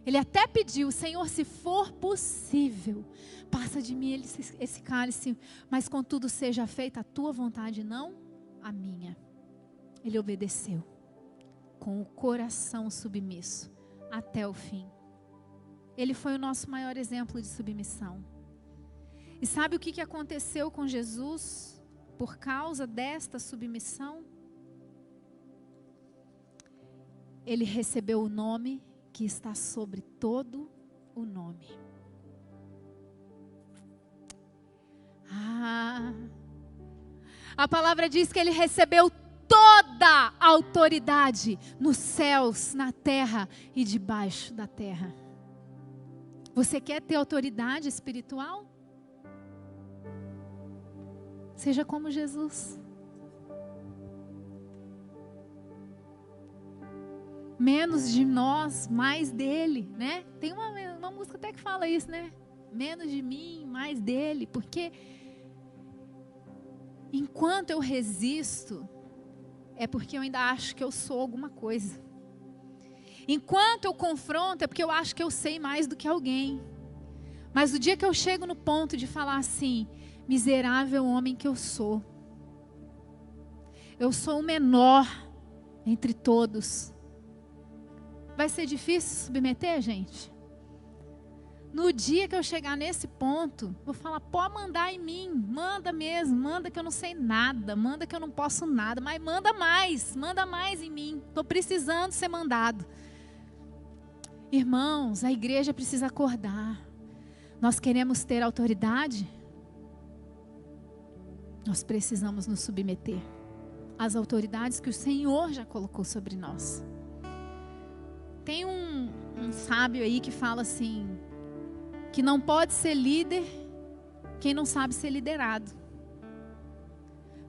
Ele até pediu, Senhor, se for possível, passa de mim esse cálice, mas contudo seja feita a tua vontade, não a minha. Ele obedeceu com o coração submisso até o fim. Ele foi o nosso maior exemplo de submissão. E sabe o que aconteceu com Jesus por causa desta submissão? Ele recebeu o nome que está sobre todo o nome. A palavra diz que ele recebeu toda a autoridade nos céus, na terra e debaixo da terra. Você quer ter autoridade espiritual? Seja como Jesus. Menos de nós, mais dele, né? Tem uma música até que fala isso, né? Menos de mim, mais dele. Porque enquanto eu resisto, é porque eu ainda acho que eu sou alguma coisa. Enquanto eu confronto, é porque eu acho que eu sei mais do que alguém. Mas o dia que eu chego no ponto de falar assim, miserável homem que eu sou o menor entre todos. Vai ser difícil submeter, gente? No dia que eu chegar nesse ponto, vou falar, pode mandar em mim, manda mesmo, manda que eu não sei nada, manda que eu não posso nada, mas manda mais em mim, estou precisando ser mandado. Irmãos, a igreja precisa acordar. Nós queremos ter autoridade? Nós precisamos nos submeter às autoridades que o Senhor já colocou sobre nós. Tem um sábio aí que fala assim, que não pode ser líder quem não sabe ser liderado.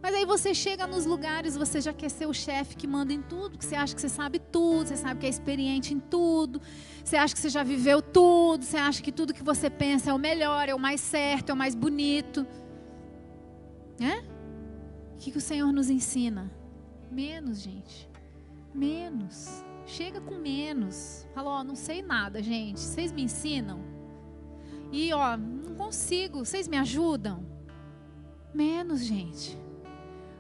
Mas aí você chega nos lugares, você já quer ser o chefe que manda em tudo, que você acha que você sabe tudo, você sabe que é experiente em tudo, você acha que você já viveu tudo, você acha que tudo que você pensa é o melhor, é o mais certo, é o mais bonito. O que o Senhor nos ensina? Menos, gente. Menos. Chega com menos. Fala, não sei nada, gente. Vocês me ensinam? E, não consigo. Vocês me ajudam? Menos, gente.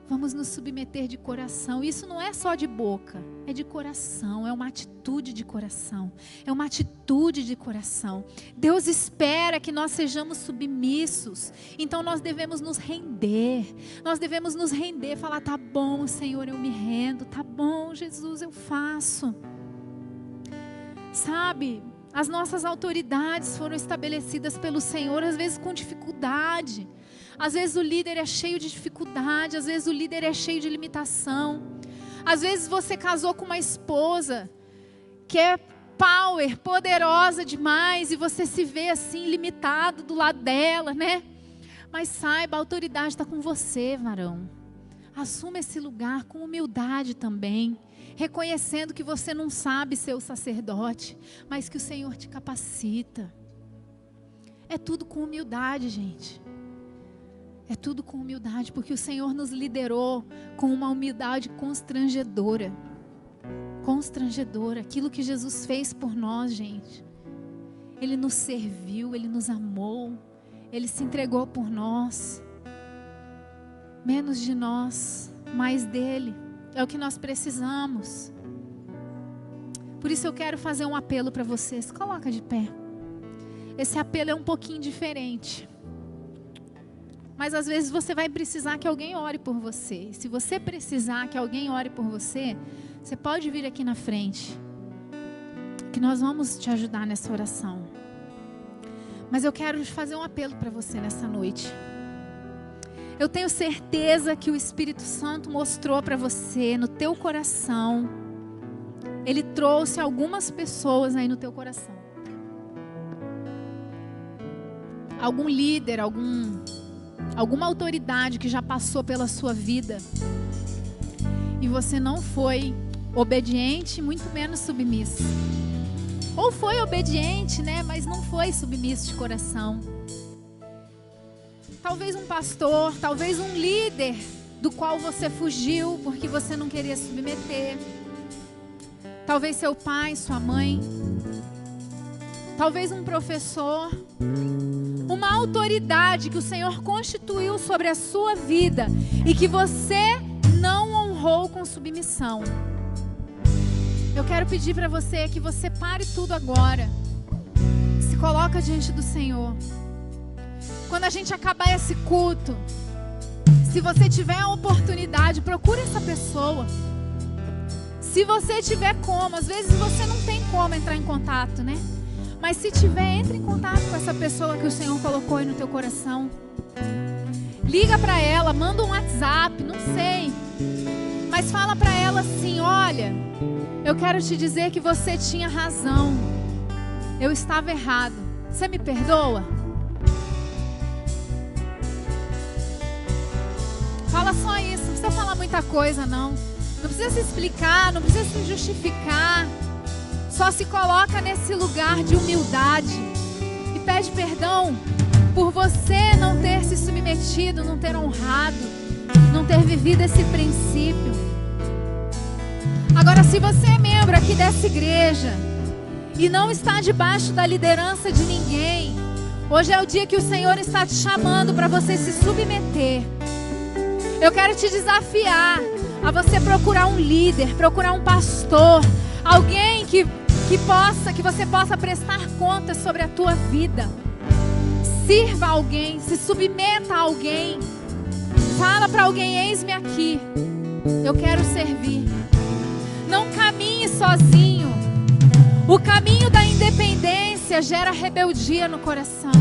Vamos nos submeter de coração. Isso não é só de boca, é de coração, é uma atitude de coração. É uma atitude de coração. Deus espera que nós sejamos submissos. Então nós devemos nos render. Nós devemos nos render, falar, tá bom, Senhor, eu me rendo. Tá bom, Jesus, eu faço. Sabe, As nossas autoridades foram estabelecidas pelo Senhor, às vezes com dificuldade. Às vezes o líder é cheio de dificuldade, às vezes o líder é cheio de limitação. Às vezes você casou com uma esposa que é power, poderosa demais, e você se vê assim, limitado do lado dela, né? Mas saiba, a autoridade está com você, varão. Assuma esse lugar com humildade também, reconhecendo que você não sabe ser o sacerdote, mas que o Senhor te capacita. É tudo com humildade, gente. É tudo com humildade, porque o Senhor nos liderou com uma humildade constrangedora. Constrangedora. Aquilo que Jesus fez por nós, gente. Ele nos serviu, Ele nos amou, Ele se entregou por nós. Menos de nós, mais dEle. É o que nós precisamos. Por isso eu quero fazer um apelo para vocês. Coloca de pé. Esse apelo é um pouquinho diferente. Mas às vezes você vai precisar que alguém ore por você. Se você precisar que alguém ore por você, você pode vir aqui na frente, que nós vamos te ajudar nessa oração. Mas eu quero fazer um apelo para você nessa noite. Eu tenho certeza que o Espírito Santo mostrou para você, no teu coração. Ele trouxe algumas pessoas aí no teu coração. Algum líder, alguma autoridade que já passou pela sua vida. E você não foi obediente, muito menos submisso. Ou foi obediente, né? Mas não foi submisso de coração. Talvez um pastor, talvez um líder do qual você fugiu porque você não queria submeter. Talvez seu pai, sua mãe. Talvez um professor. Uma autoridade que o Senhor constituiu sobre a sua vida e que você não honrou com submissão. Eu quero pedir para você que você pare tudo agora. Se coloca diante do Senhor. Quando a gente acabar esse culto, se você tiver a oportunidade, procure essa pessoa. Se você tiver como, às vezes você não tem como entrar em contato, né? Mas se tiver, entre em contato com essa pessoa que o Senhor colocou aí no teu coração. Liga para ela, manda um WhatsApp, não sei. Mas fala para ela assim: olha, eu quero te dizer que você tinha razão. Eu estava errado. Você me perdoa? Fala só isso, não precisa falar muita coisa não. Não precisa se explicar, não precisa se justificar. Só se coloca nesse lugar de humildade e pede perdão por você não ter se submetido, não ter honrado, não ter vivido esse princípio. Agora, se você é membro aqui dessa igreja e não está debaixo da liderança de ninguém, hoje é o dia que o Senhor está te chamando para você se submeter. Eu quero te desafiar a você procurar um líder, procurar um pastor, alguém que você possa prestar contas sobre a tua vida. Sirva alguém, se submeta a alguém. Fala para alguém: eis-me aqui, eu quero servir. Não caminhe sozinho. O caminho da independência gera rebeldia no coração.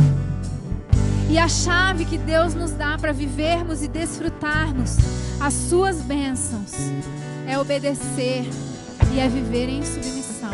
E a chave que Deus nos dá para vivermos e desfrutarmos as suas bênçãos é obedecer e é viver em submissão.